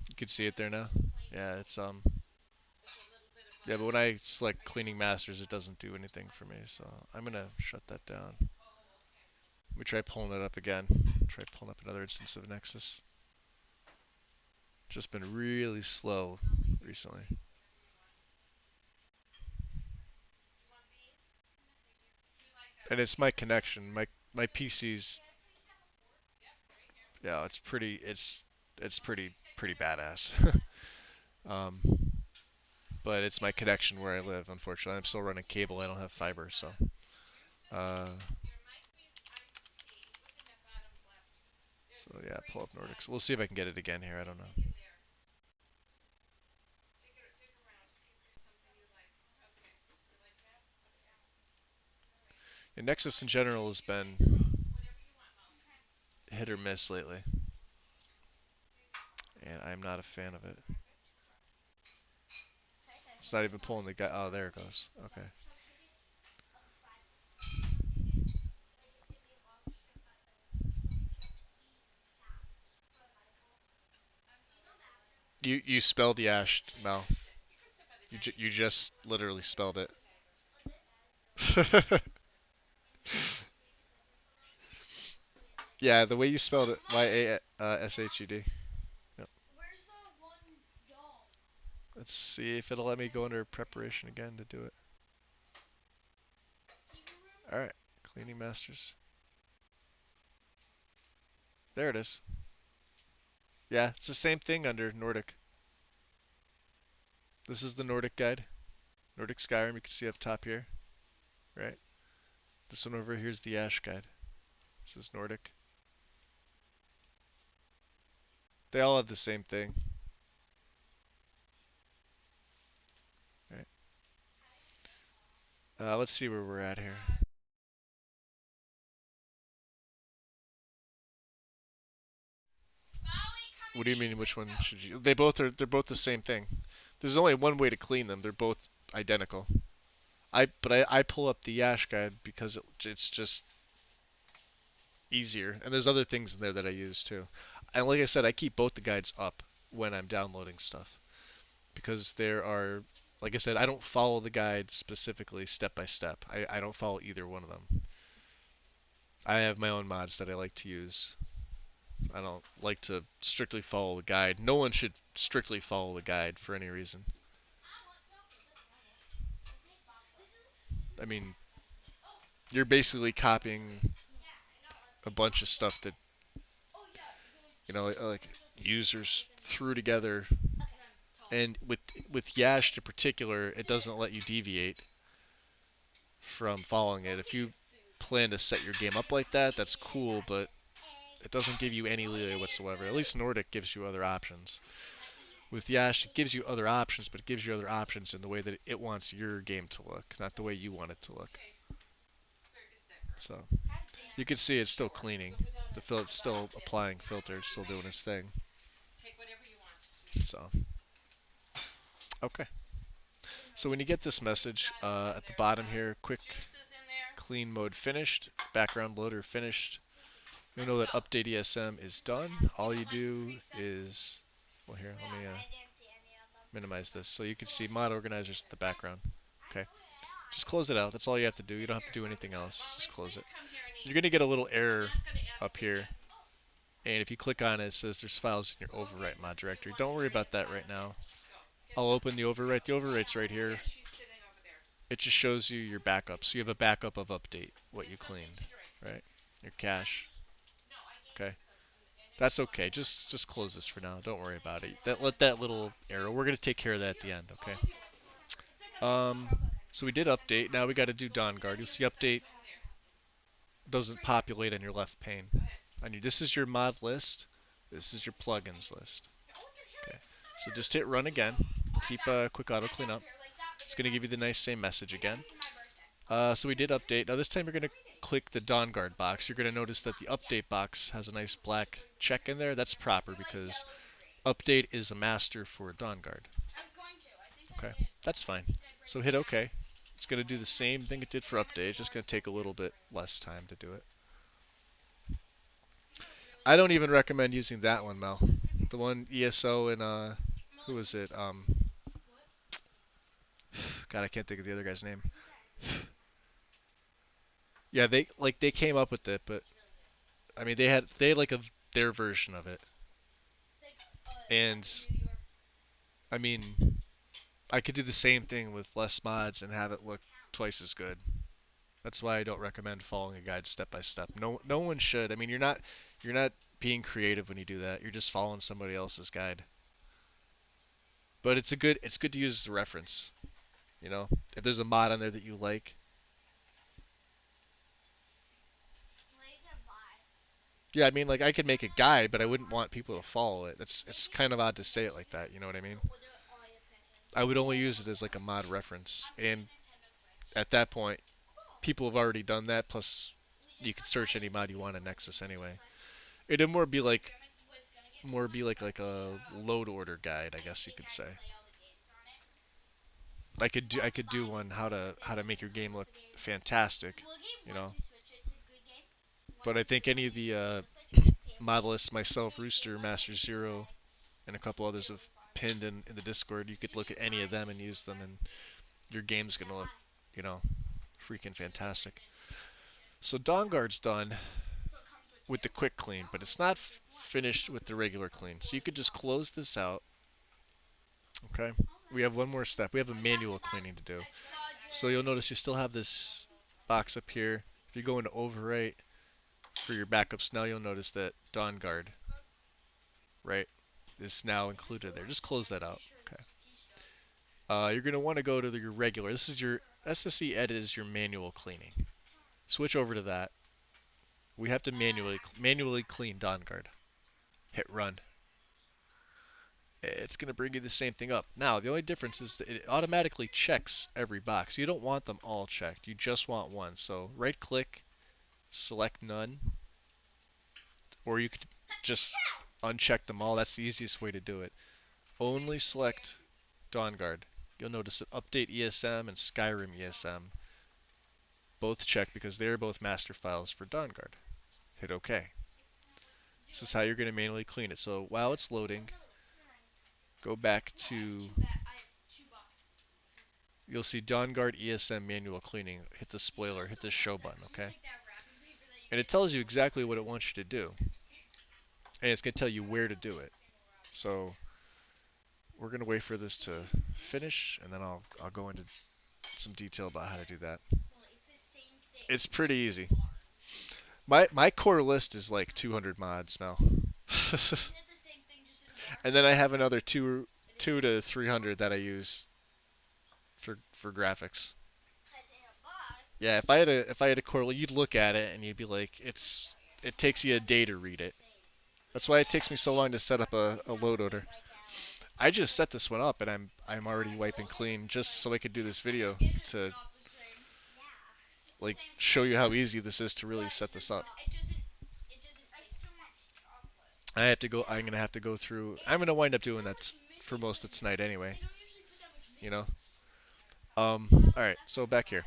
You can see it there now. Yeah, it's yeah, but when I select cleaning masters, it doesn't do anything for me. So I'm gonna shut that down. Let me try pulling it up again. Try pulling up another instance of Nexus. Just been really slow recently. And it's my connection. My PC's, yeah, it's pretty badass. um, but it's my connection where I live. Unfortunately, I'm still running cable. I don't have fiber, so. Uh, so yeah, pull up Nordics. We'll see if I can get it again here. I don't know. And Nexus in general has been hit or miss lately, and I'm not a fan of it. It's not even pulling the guy. Oh, there it goes. Okay. You spelled Yash, Mel. You just literally spelled it. Yeah, the way you spelled it, Yashed. Yep. Let's see if it'll let me go under preparation again to do it. All right, cleaning masters. There it is. Yeah, it's the same thing under Nordic. This is the Nordic guide. Nordic Skyrim, you can see up top here, right? This one over here is the Ash guide. This is Nordic. They all have the same thing. Right. Let's see where we're at here. What do you mean? Which one should you? They're both the same thing. There's only one way to clean them. They're both identical. I pull up the Yash guide because it's just easier. And there's other things in there that I use too. And like I said, I keep both the guides up when I'm downloading stuff because there are, like I said, I don't follow the guide specifically step by step. I don't follow either one of them. I have my own mods that I like to use. I don't like to strictly follow a guide. No one should strictly follow a guide for any reason. I mean, you're basically copying a bunch of stuff that like users threw together. And with Yash in particular, it doesn't let you deviate from following it. If you plan to set your game up like that, that's cool, but it doesn't give you any leeway whatsoever. At least Nordic gives you other options. With Yash, it gives you other options, but it gives you other options in the way that it wants your game to look, not the way you want it to look. So you can see it's still cleaning. It's still applying filters, still doing its thing. So okay. So when you get this message at the bottom here, quick clean mode finished, background loader finished. You know that update ESM is done. All you do is, well here, let me minimize this so you can see mod organizers at the background. Okay. Just close it out. That's all you have to do. You don't have to do anything else. Just close it. you're gonna get a little error up here, and if you click on it, it says there's files in your overwrite mod directory. Don't worry about that right now. I'll open the overwrite. The overwrite's right here. It just shows you your backup. So you have a backup of update, what you cleaned, right? Your cache. Okay. That's okay. Just close this for now. Don't worry about it. Let that little arrow. We're gonna take care of that at the end. Okay. So we did update. Now we got to do Dawn Guard. You'll see update doesn't populate on your left pane. This is your mod list. This is your plugins list. Okay. So just hit run again. Keep a quick auto cleanup. It's gonna give you the nice same message again. So we did update. Now this time you're gonna click the Dawn Guard box. You're gonna notice that the update box has a nice black check in there. That's proper because update is a master for Dawn Guard. Okay, that's fine. So hit OK. It's going to do the same thing it did for update. It's just going to take a little bit less time to do it. I don't even recommend using that one, Mel. The one ESO and who was it? God, I can't think of the other guy's name. Yeah, they came up with it, but I mean they had like their version of it, and I mean I could do the same thing with less mods and have it look twice as good. That's why I don't recommend following a guide step by step. No one should. I mean, you're not being creative when you do that. You're just following somebody else's guide. But it's good to use as a reference. You know, if there's a mod on there that you like. Yeah, I mean, like I could make a guide, but I wouldn't want people to follow it. It's kind of odd to say it like that. You know what I mean? I would only use it as like a mod reference, and at that point, people have already done that. Plus, you can search any mod you want in Nexus anyway. It'd more be like a load order guide, I guess you could say. I could do one how to make your game look fantastic, you know. But I think any of the modelists, myself, Rooster, Master Zero, and a couple others have pinned in the Discord. You could look at any of them and use them, and your game's gonna look, you know, freaking fantastic. So Dawn Guard's done with the quick clean, but it's not finished with the regular clean. So you could just close this out. Okay. We have one more step. We have a manual cleaning to do. So you'll notice you still have this box up here. If you go into overwrite for your backups now, you'll notice that Dawn Guard, right, is now included there. Just close that out. Okay. You're going to want to go to your regular. This is your SSE edit is your manual cleaning. Switch over to that. We have to manually clean Dawn Guard. Hit run. It's going to bring you the same thing up. Now, the only difference is that it automatically checks every box. You don't want them all checked. You just want one. So right click, select none, or you could just uncheck them all. That's the easiest way to do it. Only select Dawn Guard. You'll notice that Update ESM and Skyrim ESM both check because they're both master files for Dawn Guard. Hit OK. This is how you're going to manually clean it. So while it's loading, go back to, you'll see Dawn Guard ESM manual cleaning. Hit the spoiler, hit the show button, okay? And it tells you exactly what it wants you to do. And it's going to tell you where to do it. So we're going to wait for this to finish, and then I'll go into some detail about how to do that. It's pretty easy. My core list is like 200 mods now. And then I have another two to 300 that I use for graphics. Yeah, if I had a core, you'd look at it and you'd be like, it takes you a day to read it. That's why it takes me so long to set up a load order. I just set this one up and I'm already wiping clean just so I could do this video to like show you how easy this is to really set this up. I'm gonna have to go through. I'm gonna wind up doing that for most of tonight anyway. You know. All right. So back here,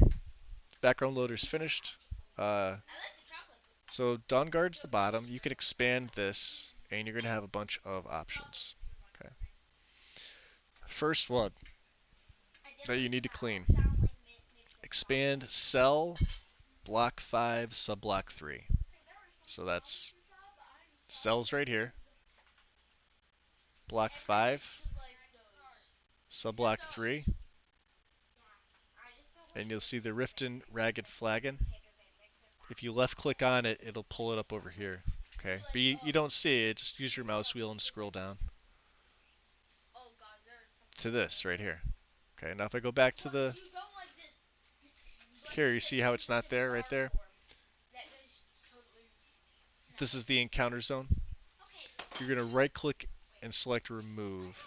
background loader's finished. So Dawn Guard's the bottom. You can expand this, and you're gonna have a bunch of options. Okay. First one that you need to clean. Expand cell block 5, subblock 3. So that's cells right here. Block 5, subblock 3. And you'll see the Riften Ragged Flagon. If you left click on it, it'll pull it up over here. Okay, but you don't see it, just use your mouse wheel and scroll down to this right here. Okay, now if I go back to the, here you see how it's not there, right there? This is the encounter zone. You're going to right click and select remove.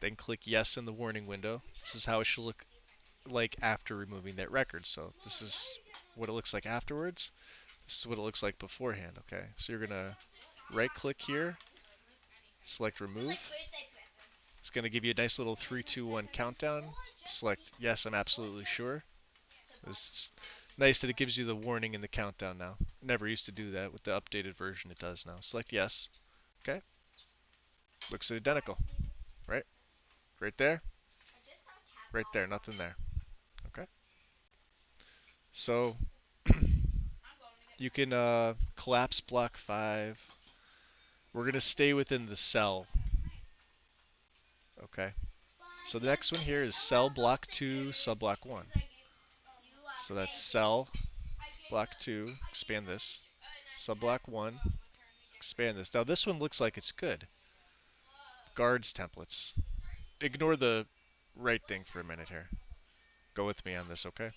Then click yes in the warning window. This is how it should look like after removing that record. So this is what it looks like afterwards. This is what it looks like beforehand, okay? So you're going to right click here, select remove. It's going to give you a nice little 3, 2, 1 countdown. Select yes, I'm absolutely sure. It's nice that it gives you the warning and the countdown now. It never used to do that. With the updated version it does now. Select yes. Okay. Looks identical. Right? Right there. Right there. Nothing there. Okay. So you can collapse block 5. We're going to stay within the cell. Okay. So the next one here is cell block 2, subblock 1. So that's cell block 2, expand this. Subblock 1, expand this. Now this one looks like it's good. Guards templates. Ignore the right thing for a minute here. Go with me on this, okay?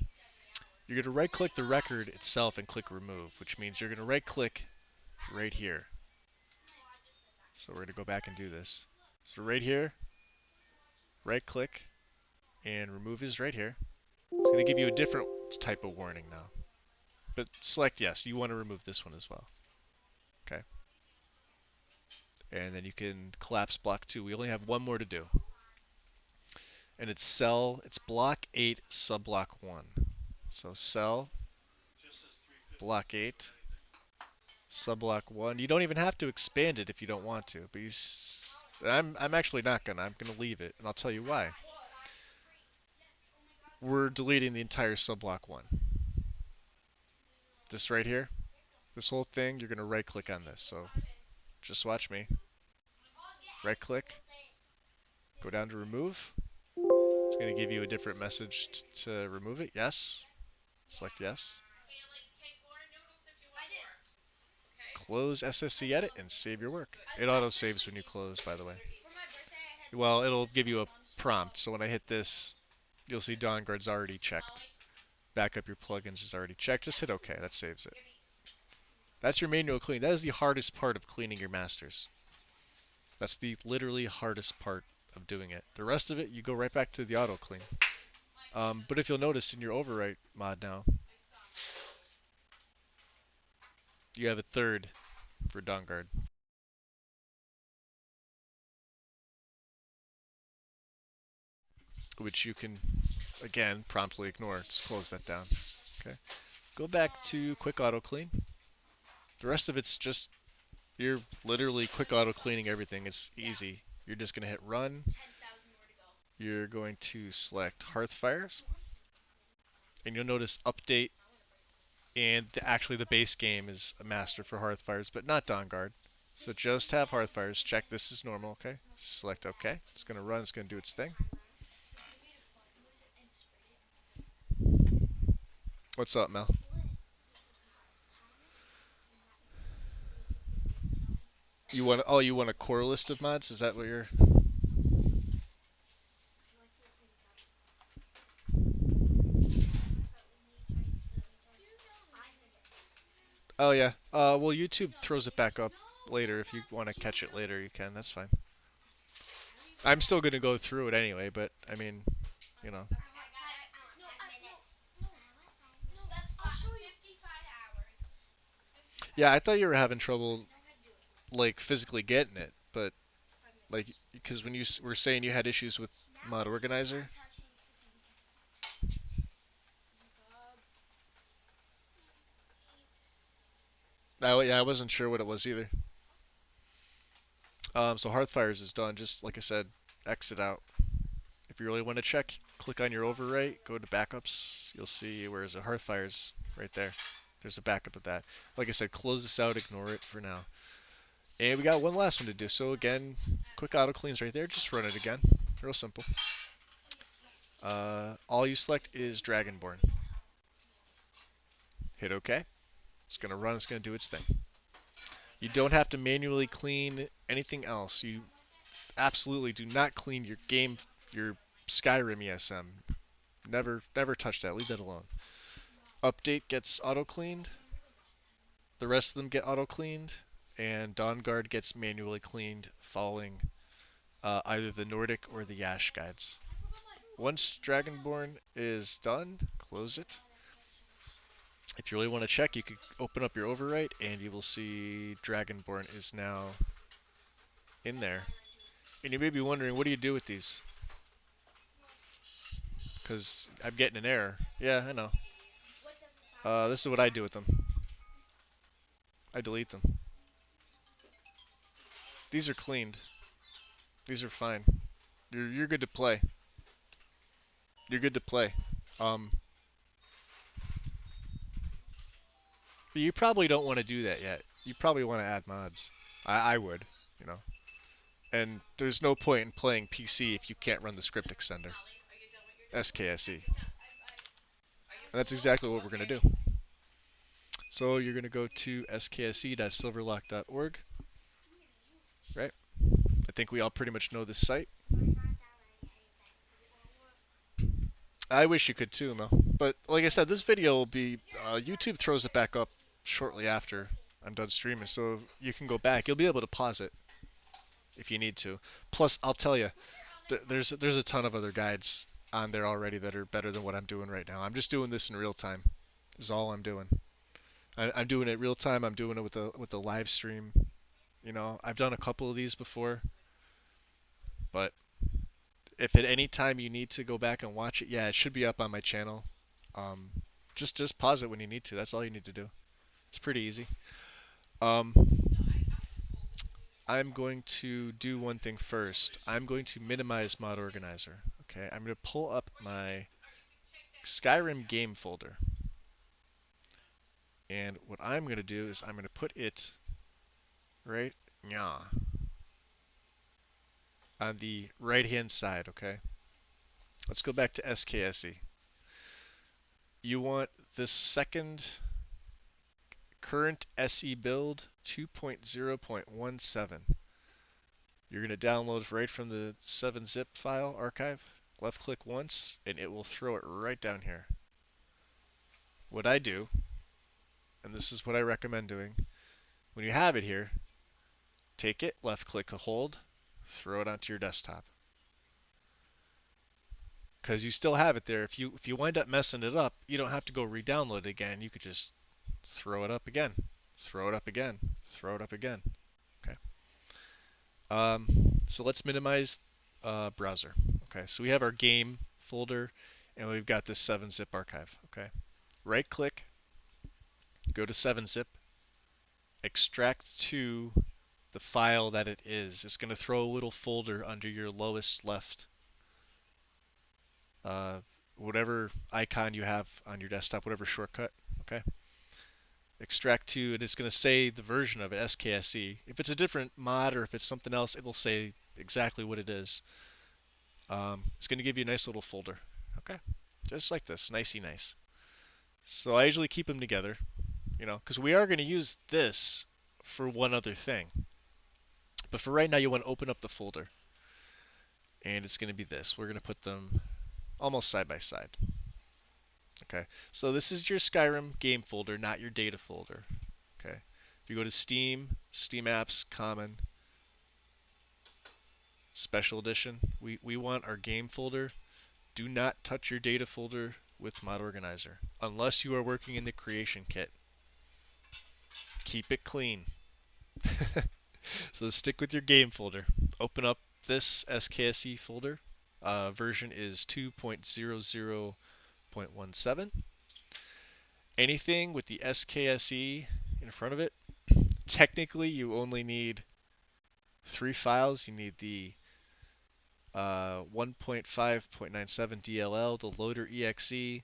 You're going to right click the record itself and click remove, which means you're going to right click right here. So we're going to go back and do this. So right here, right click, and remove is right here. It's going to give you a different type of warning now. But select yes, you want to remove this one as well. Okay. And then you can collapse block 2. We only have one more to do. And it's block 8, subblock 1. So cell, block 8, subblock 1. You don't even have to expand it if you don't want to. But I'm actually not gonna. I'm gonna leave it, and I'll tell you why. We're deleting the entire subblock 1. This right here, this whole thing, you're gonna right click on this. So just watch me. Right click, go down to remove. It's gonna give you a different message to remove it. Yes. Select yes. Close SSC edit and save your work. It auto saves when you close, by the way. Well, it'll give you a prompt. So when I hit this, you'll see Dawnguard's already checked. Backup your plugins is already checked. Just hit OK. That saves it. That's your manual clean. That is the hardest part of cleaning your masters. That's the literally hardest part of doing it. The rest of it, you go right back to the auto clean. But if you'll notice in your overwrite mod now, you have a third for Dawnguard, which you can, again, promptly ignore. Just close that down. Okay. Go back to quick auto clean. The rest of it's just, you're literally quick auto cleaning everything. It's easy. You're just going to hit run. You're going to select Hearthfires. And you'll notice update. And actually the base game is a master for Hearthfires, but not Dawnguard. So just have Hearthfires. Check this is normal, okay? Select OK. It's going to run. It's going to do its thing. What's up, Mel? You want a core list of mods? Is that what you're... Oh yeah. Well, YouTube throws it back up later. If you want to catch it later, you can. That's fine. I'm still gonna go through it anyway, but I mean, you know. Yeah, I thought you were having trouble like physically getting it, but like because when you were saying you had issues with Mod Organizer. Yeah, I wasn't sure what it was either. So Hearthfires is done. Just like I said, exit out If you really want to check, click on your overwrite, go to backups. You'll see where's the Hearthfire's right there. There's a backup of that. Like I said, close this out, ignore it for now. And we got one last one to do. So again, quick auto cleans right there. Just run it again. Real simple. All you select is Dragonborn. Hit OK. It's going to run. It's going to do its thing. You don't have to manually clean anything else. You absolutely do not clean your Skyrim ESM. Never touch that. Leave that alone. Update gets auto cleaned. The rest of them get auto cleaned, and Dawnguard gets manually cleaned following either the Nordic or the Yash guides. Once Dragonborn is done, close it. If you really want to check, you can open up your overwrite, and you will see Dragonborn is now in there. And you may be wondering, what do you do with these? Because I'm getting an error. Yeah, I know. This is what I do with them. I delete them. These are cleaned. These are fine. You're good to play. You're good to play. But you probably don't want to do that yet. You probably want to add mods. I would, you know. And there's no point in playing PC if you can't run the script extender. SKSE. And that's exactly what we're going to do. So you're going to go to skse.silverlock.org. Right? I think we all pretty much know this site. I wish you could too, Mel. But like I said, this video will be, YouTube throws it back up shortly after I'm done streaming, so you can go back. You'll be able to pause it if you need to. Plus, I'll tell you, there's a ton of other guides on there already that are better than what I'm doing right now. I'm just doing this in real time. This is all I'm doing. I'm doing it real time. I'm doing it with the live stream. You know, I've done a couple of these before, but if at any time you need to go back and watch it, yeah, it should be up on my channel. Just pause it when you need to. That's all you need to do. It's pretty easy. I'm going to do one thing first. I'm going to minimize Mod Organizer. Okay, I'm going to pull up my Skyrim game folder. And what I'm going to do is I'm going to put it right on the right-hand side, okay? Let's go back to SKSE. You want this second current SE build 2.0.17. You're going to download right from the 7-zip file archive. Left click once and it will throw it right down here. What I do, and this is what I recommend doing, when you have it here, take it, left click a hold, throw it onto your desktop. Because you still have it there. If you wind up messing it up, you don't have to go re-download it again. You could just throw it up again, throw it up again, throw it up again. Okay. So let's minimize browser. Okay, so we have our game folder, and we've got this 7-zip archive. Okay, right click, go to 7-zip, extract to the file that it is. It's going to throw a little folder under your lowest left, whatever icon you have on your desktop, whatever shortcut. Okay, extract to, and it's going to say the version of it, SKSE. If it's a different mod or if it's something else, it'll say exactly what it is. It's going to give you a nice little folder. Okay, just like this, nicey nice. So I usually keep them together, you know, because we are going to use this for one other thing. But for right now, you want to open up the folder, and it's going to be this. We're going to put them almost side by side. Okay, so this is your Skyrim game folder, not your data folder. Okay, if you go to Steam, Steam Apps, Common, Special Edition, we want our game folder. Do not touch your data folder with Mod Organizer unless you are working in the creation kit. Keep it clean. So stick with your game folder. Open up this SKSE folder. Version is 2.00.17. Anything with the SKSE in front of it, technically you only need 3 files. You need the 1.5.97 DLL, the loader EXE,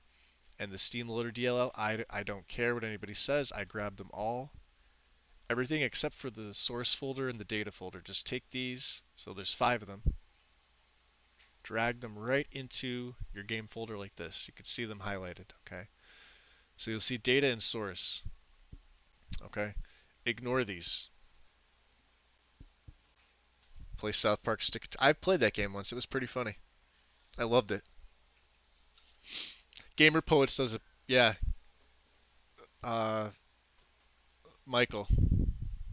and the Steam loader DLL. I don't care what anybody says. I grab them all. Everything except for the source folder and the data folder. Just take these, so there's 5 of them, drag them right into your game folder like this. You can see them highlighted, okay? So you'll see data and source, okay? Ignore these. Play South Park Stick. I've played that game once. It was pretty funny. I loved it. Gamer Poets does it. Yeah, uh, Michael,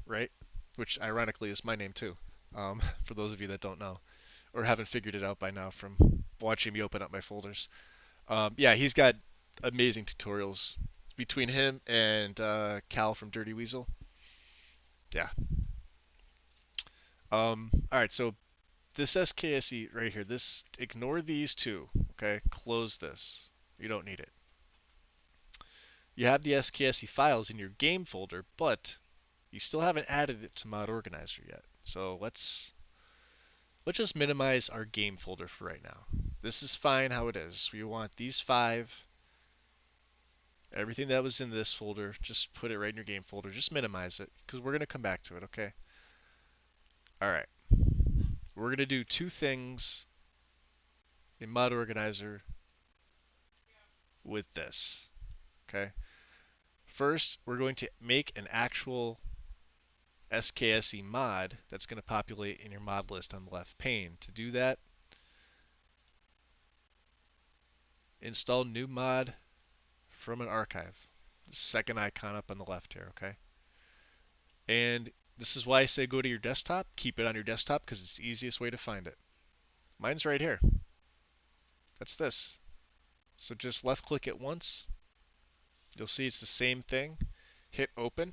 right? Which ironically is my name too. For those of you that don't know or haven't figured it out by now from watching me open up my folders. Yeah, he's got amazing tutorials between him and Cal from Dirty Weasel. Yeah. All right, so this SKSE right here, this ignore these two, okay? Close this. You don't need it. You have the SKSE files in your game folder, but you still haven't added it to Mod Organizer yet. So let's just minimize our game folder for right now. This is fine how it is. We want these 5. Everything that was in this folder, just put it right in your game folder. Just minimize it, because we're going to come back to it, okay? All right. We're going to do 2 things in Mod Organizer with this, okay? First, we're going to make an actual SKSE mod that's going to populate in your mod list on the left pane. To do that, install new mod from an archive. The second icon up on the left here, okay? And this is why I say go to your desktop. Keep it on your desktop because it's the easiest way to find it. Mine's right here. That's this. So just left click it once. You'll see it's the same thing. Hit open.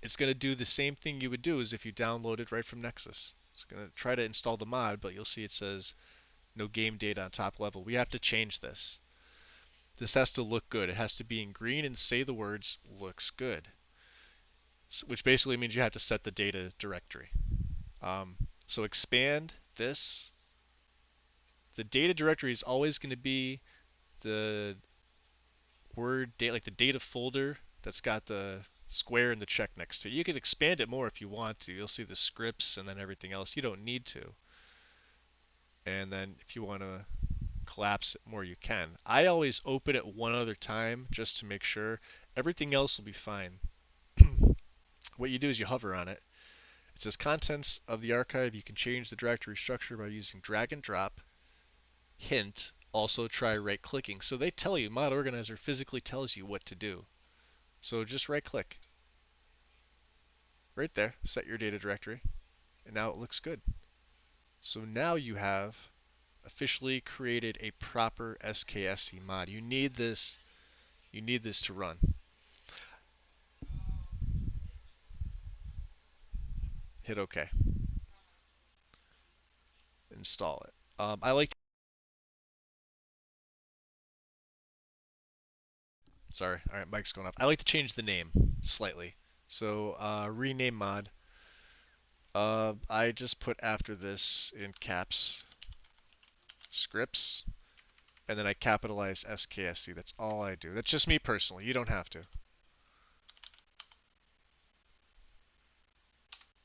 It's going to do the same thing you would do as if you downloaded right from Nexus. It's going to try to install the mod, but you'll see it says no game data on top level. We have to change this. This has to look good. It has to be in green and say the words looks good, which basically means you have to set the data directory. So expand this. The data directory is always going to be the word data, like the data folder that's got the square and the check next to it. You could expand it more if you want to. You'll see the scripts and then everything else. You don't need to. And then if you want to collapse it more, you can. I always open it one other time just to make sure. Everything else will be fine. What you do is you hover on it. It says contents of the archive. You can change the directory structure by using drag and drop. Hint, also try right clicking. So they tell you, Mod Organizer physically tells you what to do. So just right click. Right there, set your data directory. And now it looks good. So now you have officially created a proper SKSE mod. You need this to run. Hit OK. Install it. I like. Sorry. All right, mic's going off. I like to change the name slightly. So rename mod. I just put after this in caps scripts, and then I capitalize SKSE. That's all I do. That's just me personally. You don't have to.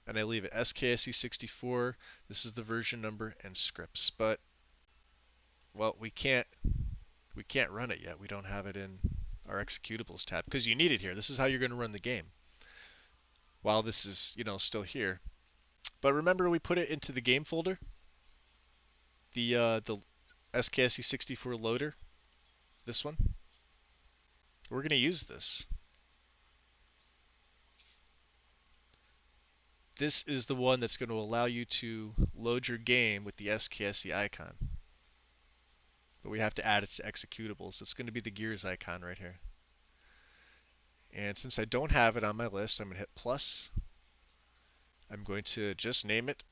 And I leave it SKSE64. This is the version number and scripts. But well, we can't run it yet. We don't have it in our executables tab because you need it here. This is how you're going to run the game while this is, still here. But remember, we put it into the game folder, the SKSE64 loader, this one. We're going to use this. This is the one that's going to allow you to load your game with the SKSE icon. But we have to add it to executables. It's going to be the gears icon right here. And since I don't have it on my list, I'm going to hit plus. I'm going to just name it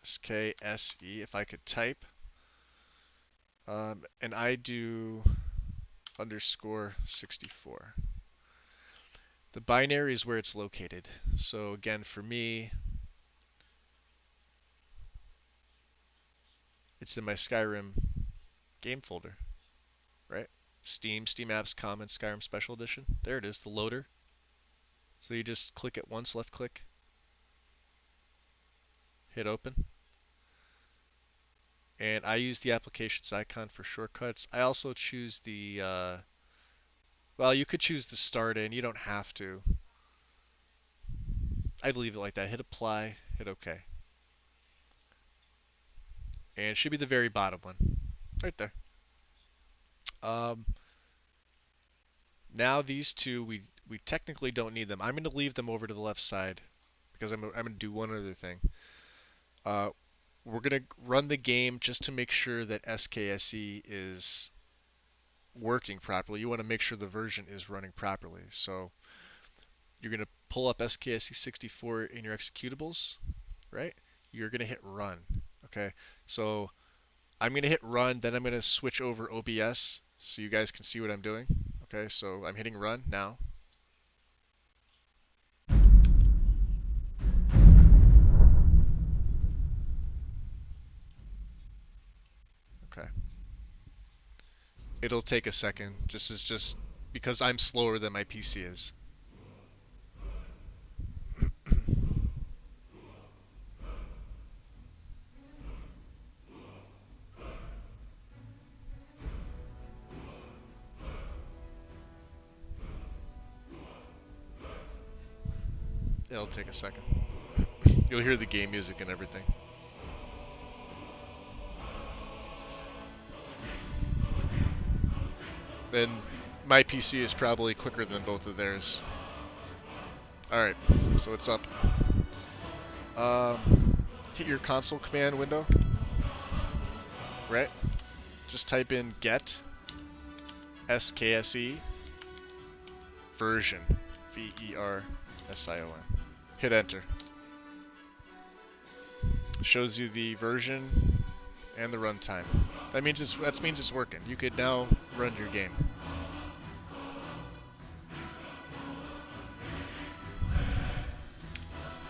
SKSE if I could type. And I do _64. The binary is where it's located. So again, for me, It's in my Skyrim game folder, right? Steam Apps Common Skyrim Special Edition. There it is, the loader. So you just click it once, left click, hit open. And I use the applications icon for shortcuts. I also choose the, well, you could choose the start in. You don't have to. I'd leave it like that. Hit apply, hit OK. And it should be the very bottom one. Right there. Um, Now these two, we technically don't need them. I'm going to leave them over to the left side because I'm going to do one other thing. Uh, we're going to run the game just to make sure that SKSE is working properly. You want to make sure the version is running properly. So you're going to pull up SKSE64 in your executables, right? You're going to hit run. Okay, so I'm going to hit run, then I'm going to switch over OBS so you guys can see what I'm doing. Okay, so I'm hitting run now. Okay. It'll take a second. Just because I'm slower than my PC is. It'll take a second. You'll hear the game music and everything. Then my PC is probably quicker than both of theirs. Alright, so it's up. Hit your console command window. Right? Just type in get SKSE version. VERSION. Hit enter. Shows you the version and the runtime. That means it's working. You could now run your game.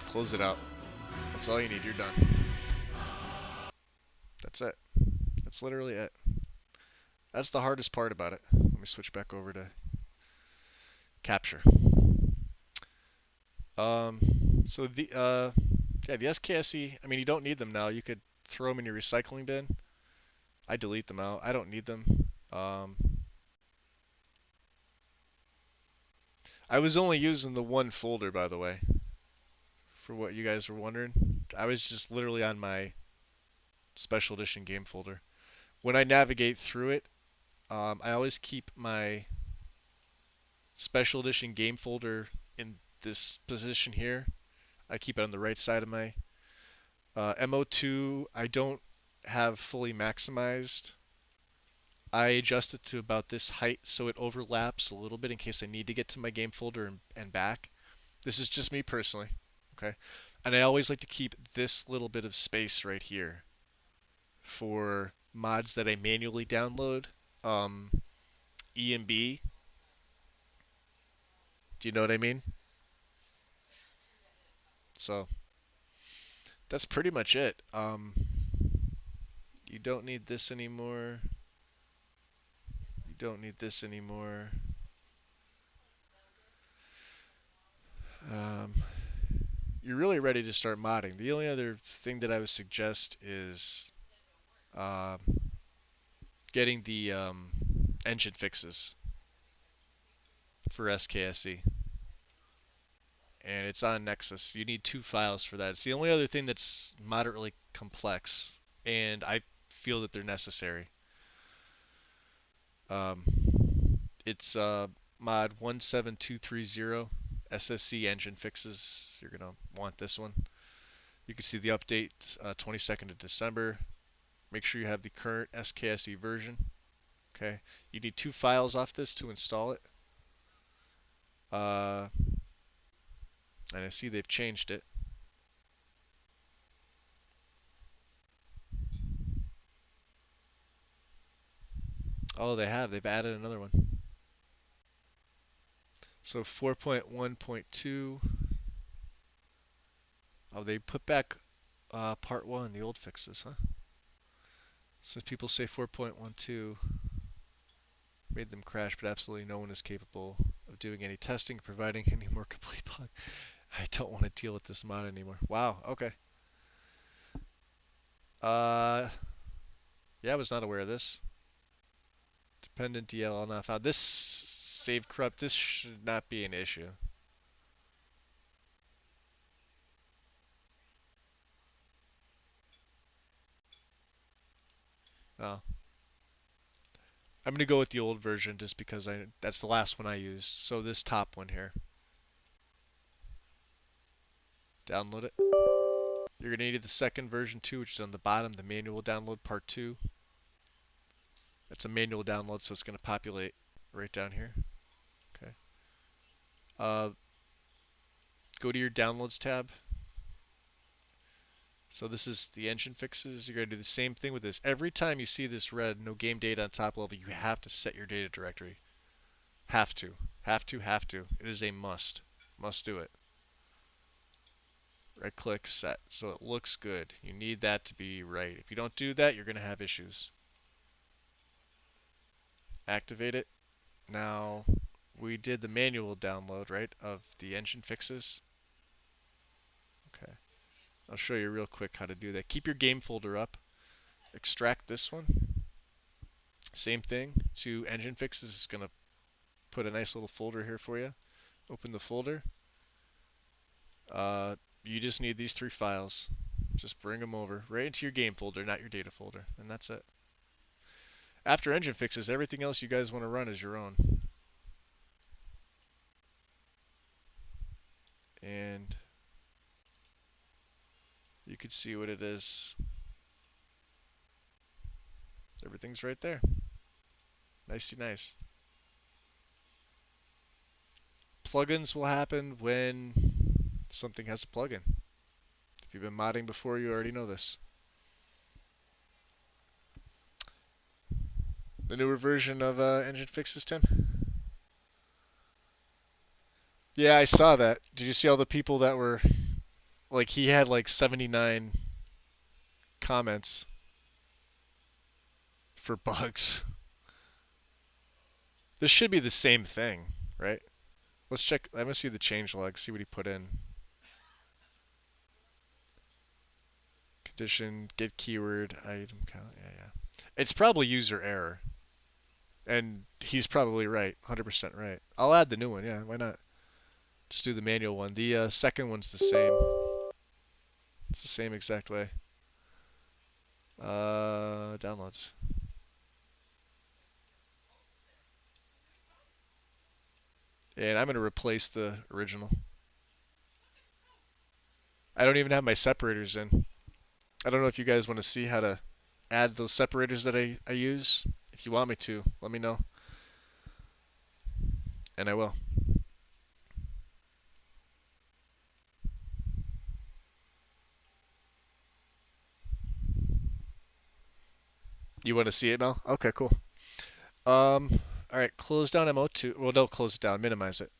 Close it out. That's all you need. You're done. That's it. That's literally it. That's the hardest part about it. Let me switch back over to capture. So the the SKSE, I mean, you don't need them now. You could throw them in your recycling bin. I delete them out. I don't need them. I was only using the one folder, by the way, for what you guys were wondering. I was just literally on my special edition game folder. When I navigate through it, I always keep my special edition game folder in this position here. I keep it on the right side of my MO2. I don't have fully maximized. I adjust it to about this height so it overlaps a little bit in case I need to get to my game folder and back. This is just me personally, okay? And I always like to keep this little bit of space right here for mods that I manually download. EMB. Do you know what I mean? So that's pretty much it. You don't need this anymore. You don't need this anymore. You're really ready to start modding. The only other thing that I would suggest is getting the engine fixes for SKSE. And it's on Nexus. You need 2 files for that. It's the only other thing that's moderately complex, and I feel that they're necessary. It's mod 17230 SSC engine fixes. You're gonna want this one. You can see the update 22nd of December. Make sure you have the current SKSE version. Okay, you need 2 files off this to install it. And I see they've changed it. Oh, they have. They've added another one. So 4.1.2. Oh, they put back part 1, the old fixes, huh? Since people say 4.12 made them crash, but absolutely no one is capable of doing any testing, providing any more complete bug. I don't want to deal with this mod anymore. Wow, okay. Yeah, I was not aware of this. Dependent DLL not found. This save corrupt, this should not be an issue. Oh. I'm going to go with the old version just because that's the last one I used. So this top one here. Download it. You're going to need the second version too, which is on the bottom, the manual download part 2. It's a manual download, so it's going to populate right down here. Okay. Go to your downloads tab. So this is the engine fixes. You're going to do the same thing with this. Every time you see this red, no game data on top level, you have to set your data directory. Have to. Have to, have to. It is a must. Must do it. Right click, set. So it looks good. You need that to be right. If you don't do that, you're going to have issues. Activate it. Now, we did the manual download, right, of the engine fixes. Okay. I'll show you real quick how to do that. Keep your game folder up. Extract this one. Same thing to engine fixes. It's going to put a nice little folder here for you. Open the folder. You just need these 3 files. Just bring them over right into your game folder, not your data folder, and that's it. After engine fixes, everything else you guys want to run is your own. And you can see what it is. Everything's right there. Nicey nice. Plugins will happen when something has a plugin. If you've been modding before, you already know this. The newer version of engine fixes, Tim? Yeah, I saw that. Did you see all the people that were like he had like 79 comments for bugs. This should be the same thing, right? Let's check. I'm gonna see the changelog, see what he put in. Condition, get keyword, item count. Yeah. It's probably user error. And he's probably right, 100% right. I'll add the new one, yeah, why not? Just do the manual one. The second one's the same. It's the same exact way. Downloads. And I'm going to replace the original. I don't even have my separators in. I don't know if you guys want to see how to add those separators that I use. If you want me to, let me know. And I will. You want to see it now? Okay, cool. All right, close down MO2. Well, don't close it down. Minimize it.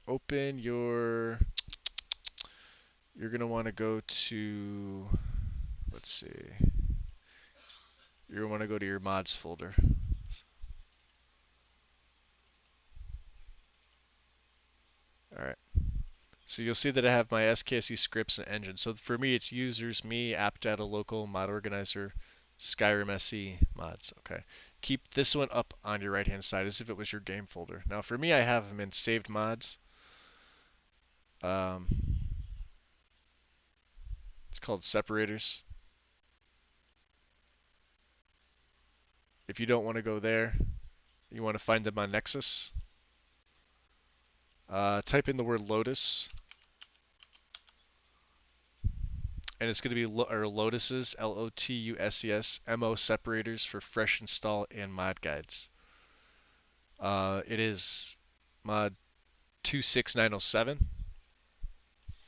Open your. You're gonna want to go to. Let's see. You're gonna want to go to your mods folder. All right. So you'll see that I have my SKSE scripts and engine. So for me, it's users, me, app data, local, mod organizer, Skyrim SE mods. Okay. Keep this one up on your right-hand side as if it was your game folder. Now for me, I have them in saved mods. It's called separators. If you don't want to go there, you want to find them on Nexus. Type in the word Lotus. And it's going to be Lotuses, Lotusses, MO separators for fresh install and mod guides. It is mod 26907.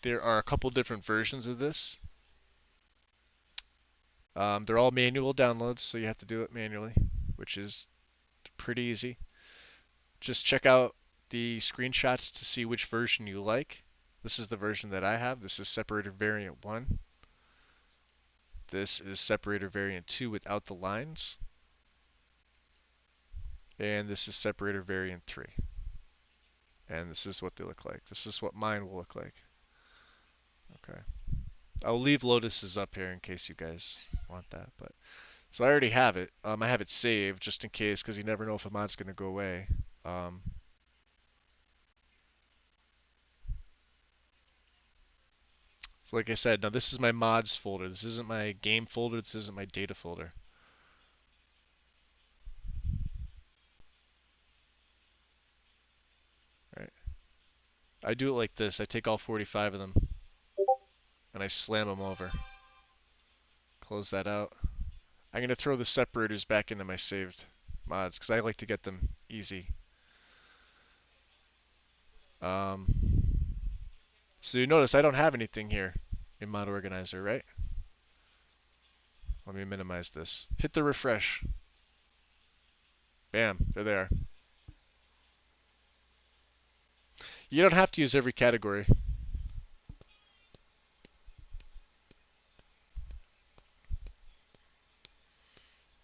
There are a couple different versions of this. They're all manual downloads, so you have to do it manually, which is pretty easy. Just check out the screenshots to see which version you like. This is the version that I have. This is separator variant 1. This is separator variant 2 without the lines. And this is separator variant 3. And this is what they look like. This is what mine will look like. Okay. I'll leave Lotus's up here in case you guys want that. But so I already have it. I have it saved just in case, because you never know if a mod's gonna go away. So like I said, now this is my mods folder. This isn't my game folder. This isn't my data folder. All right. I do it like this. I take all 45 of them and I slam them over. Close that out. I'm gonna throw the separators back into my saved mods because I like to get them easy. Um, so you notice I don't have anything here in Mod Organizer, right? Let me minimize this. Hit the refresh. Bam, they're there. You don't have to use every category.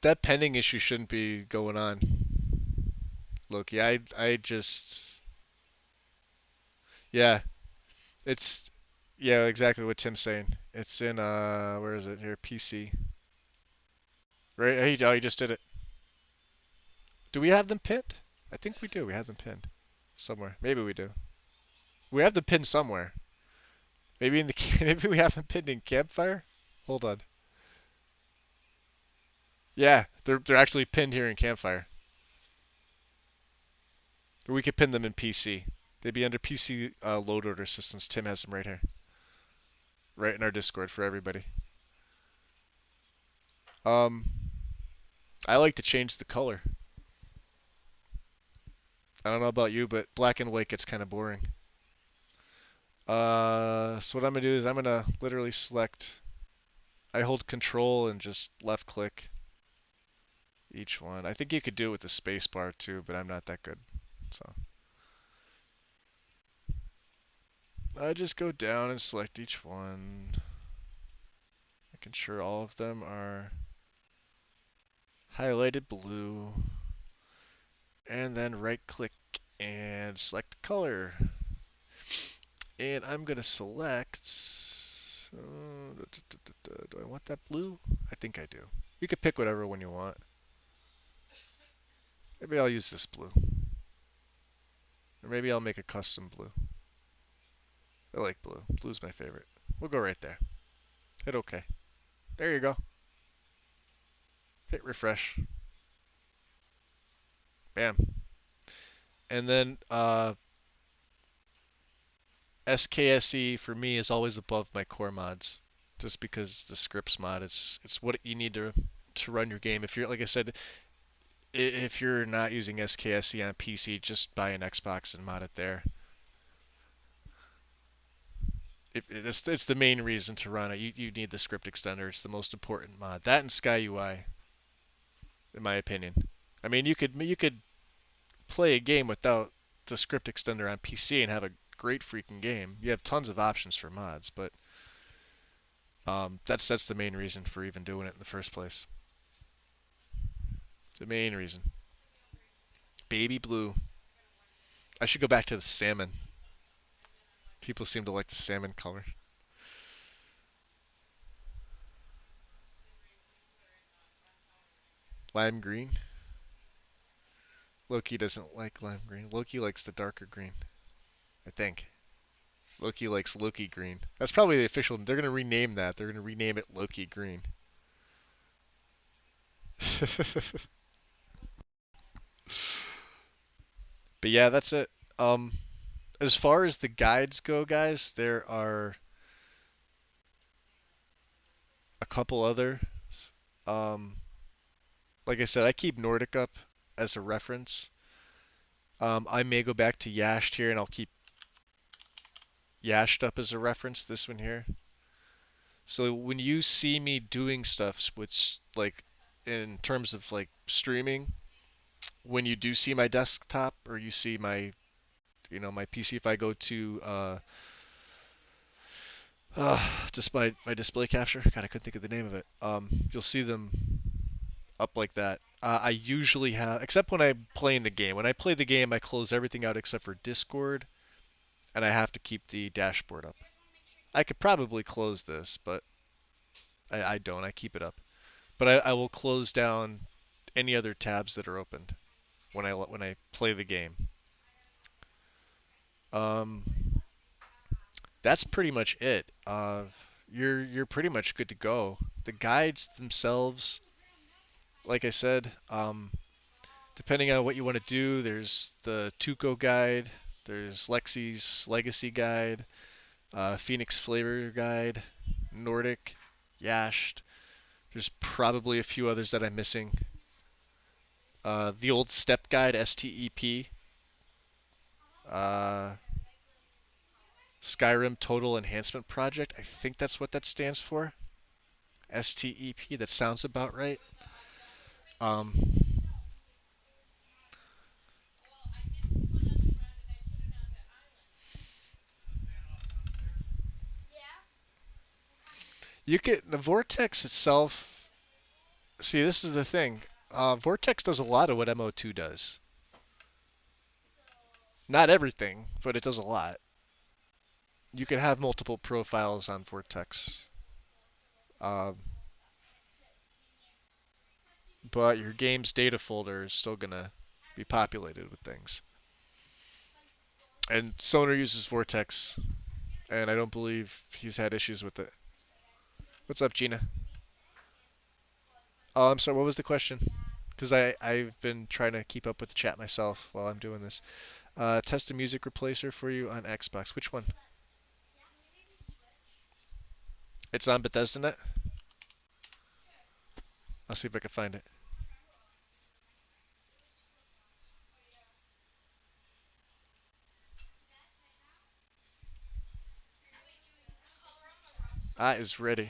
That pending issue shouldn't be going on. Loki, I just yeah, it's yeah, exactly what Tim's saying. It's in where is it here? PC. Right? Hey, oh, you just did it. Do we have them pinned? I think we do. We have them pinned somewhere. Maybe we do. We have them pinned somewhere. Maybe in the maybe we have them pinned in Campfire. Hold on. Yeah, they're actually pinned here in Campfire. Or we could pin them in PC. They'd be under PC load order systems. Tim has them right here, right in our Discord for everybody. Um, I like to change the color. I don't know about you, but black and white gets kind of boring. So what I'm gonna do is I'm gonna literally select. I hold Control and just left click each one. I think you could do it with the space bar too, but I'm not that good. So I just go down and select each one, making sure all of them are highlighted blue, and then right click and select color. And I'm gonna select. Do I want that blue? I think I do. You could pick whatever one you want. Maybe I'll use this blue. Or maybe I'll make a custom blue. I like blue. Blue's my favorite. We'll go right there. Hit OK. There you go. Hit refresh. Bam. And then SKSE for me is always above my core mods, just because it's the scripts mod. It's what you need to run your game. If you're, like I said, if you're not using SKSE on PC, just buy an Xbox and mod it there. It's the main reason to run it. You need the script extender. It's the most important mod. That and Sky UI, in my opinion. I mean, you could play a game without the script extender on PC and have a great freaking game. You have tons of options for mods, but that's the main reason for even doing it in the first place. It's the main reason. Baby blue. I should go back to the salmon. People seem to like the salmon color. Lime green. Loki doesn't like lime green. Loki likes the darker green, I think. Loki likes Loki green. That's probably the official. They're gonna rename that. They're gonna rename it Loki green. But yeah, that's it. As far as the guides go, guys, there are a couple other. Um, like I said, I keep Nordic up as a reference. I may go back to Yashed here, and I'll keep Yashed up as a reference. This one here. So when you see me doing stuff, which like in terms of like streaming, when you do see my desktop or you see my my PC, if I go to Just my display capture. God, I couldn't think of the name of it. You'll see them up like that. I usually have, except when I'm playing the game. When I play the game, I close everything out except for Discord, and I have to keep the dashboard up. I could probably close this, but I don't. I keep it up. But I will close down any other tabs that are opened when I play the game. Um, that's pretty much it. You're pretty much good to go. The guides themselves, like I said, depending on what you want to do, there's the Tuco guide, there's Lexi's Legacy guide, Phoenix Flavor guide, Nordic, Yashed. There's probably a few others that I'm missing. The old Step guide, STEP. Uh, Skyrim Total Enhancement Project. I think that's what that stands for. STEP. That sounds about right. Um, you get the Vortex itself. See, this is the thing. Vortex does a lot of what MO2 does. Not everything, but it does a lot. You can have multiple profiles on Vortex, um, but your game's data folder is still gonna be populated with things. And Sonar uses Vortex, and I don't believe he's had issues with it. What's up, Gina? Oh, I'm sorry. What was the question? Because I've been trying to keep up with the chat myself while I'm doing this. Test a music replacer for you on Xbox. Which one? It's on BethesdaNet. I'll see if I can find it. Is ready.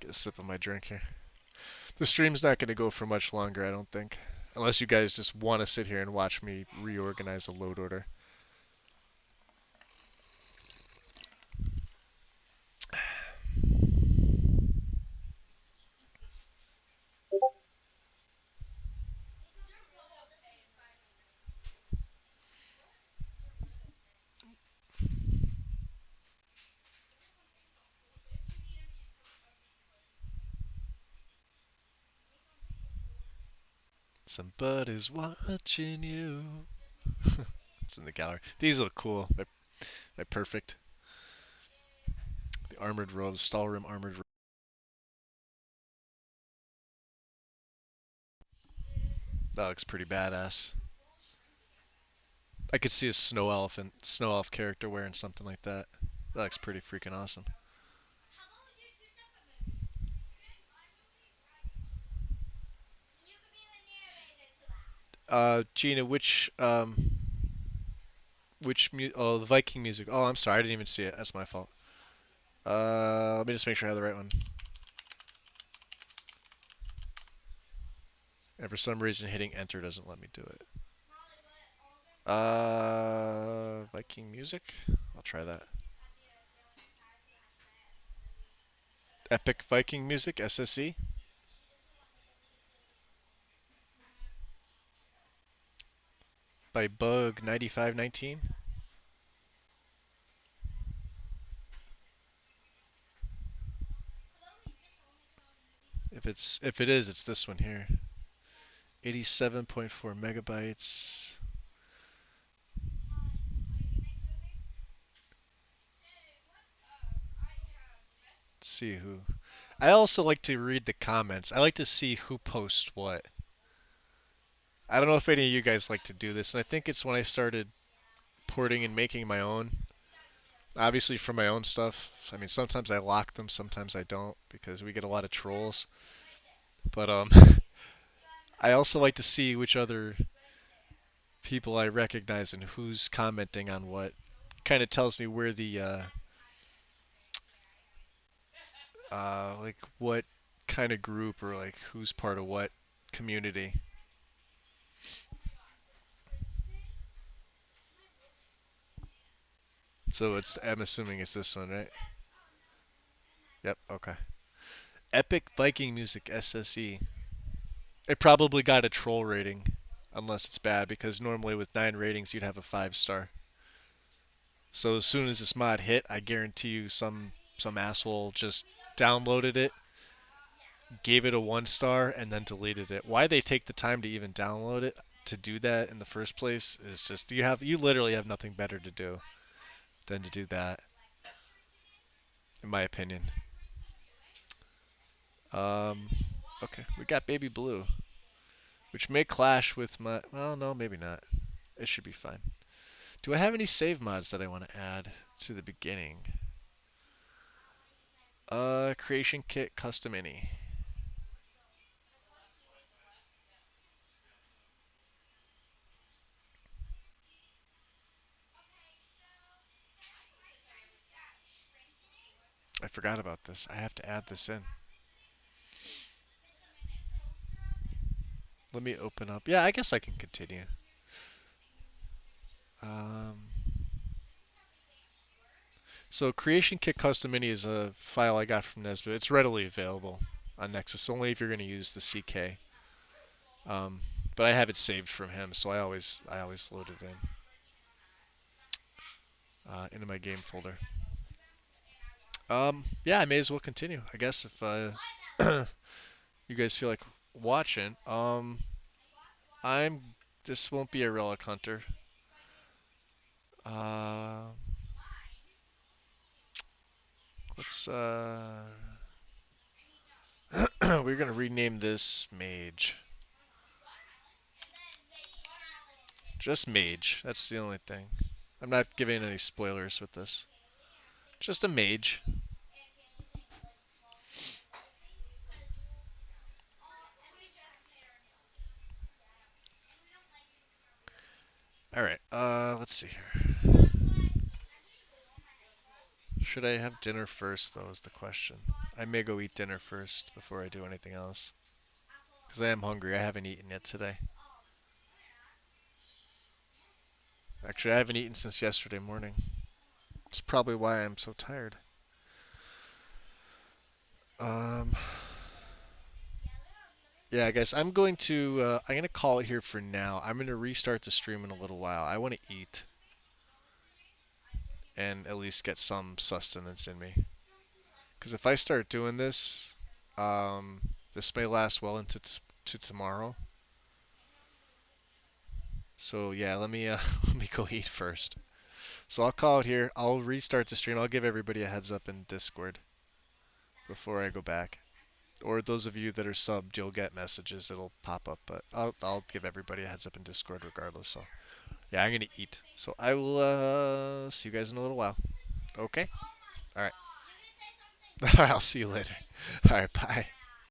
Get a sip of my drink here. The stream's not going to go for much longer, I don't think. Unless you guys just want to sit here and watch me reorganize a load order. Somebody's watching you. It's in the gallery. These look cool. They're perfect. The armored robes, Stalrim armored robes. That looks pretty badass. I could see a snow elf character wearing something like that. That looks pretty freaking awesome. Gina, oh, the Viking music. Oh, I'm sorry, I didn't even see it. That's my fault. Let me just make sure I have the right one. And for some reason, hitting enter doesn't let me do it. Viking music. I'll try that. Epic Viking music, SSE. By Bug 9519. If it is, it's this one here. 87.4 megabytes. Let's see who. I also like to read the comments. I like to see who posts what. I don't know if any of you guys like to do this, and I think it's when I started porting and making my own. Obviously for my own stuff. I mean, sometimes I lock them, sometimes I don't, because we get a lot of trolls. But I also like to see which other people I recognize and who's commenting on what. Kind of tells me where the like what kind of group or like who's part of what community. So I'm assuming it's this one, right? Yep, okay. Epic Viking Music SSE. It probably got a troll rating, unless it's bad, because normally with 9 ratings you'd have a 5-star. So as soon as this mod hit, I guarantee you some asshole just downloaded it, gave it a 1-star, and then deleted it. Why they take the time to even download it to do that in the first place is just you literally have nothing better to do than to do that, in my opinion. Um, okay, we got Baby Blue, which may clash with my. Well, no, maybe not. It should be fine. Do I have any save mods that I want to add to the beginning? Creation kit custom any. I forgot about this. I have to add this in. Let me open up. Yeah, I guess I can continue. Um, so creation kit custom mini is a file I got from Nesbitt. It's readily available on Nexus, only if you're going to use the CK. But I have it saved from him, so I always load it in into my game folder. Yeah, I may as well continue. I guess if you guys feel like watching. I'm. This won't be a relic hunter. Uh, let's. We're gonna rename this Mage. Just Mage. That's the only thing. I'm not giving any spoilers with this. Just a Mage. All right. Let's see here. Should I have dinner first, though, is the question. I may go eat dinner first before I do anything else. Because I am hungry. I haven't eaten yet today. Actually, I haven't eaten since yesterday morning. It's probably why I'm so tired. Um, yeah, guys, I'm gonna call it here for now. I'm gonna restart the stream in a little while. I want to eat and at least get some sustenance in me. Because if I start doing this, this may last well into to tomorrow. So yeah, let me let me go eat first. So I'll call it here. I'll restart the stream. I'll give everybody a heads up in Discord before I go back. Or those of you that are subbed, you'll get messages. It'll pop up, but I'll give everybody a heads up in Discord regardless. So yeah, I'm gonna eat. So I will see you guys in a little while. Okay? All right. All right. I'll see you later. All right. Bye.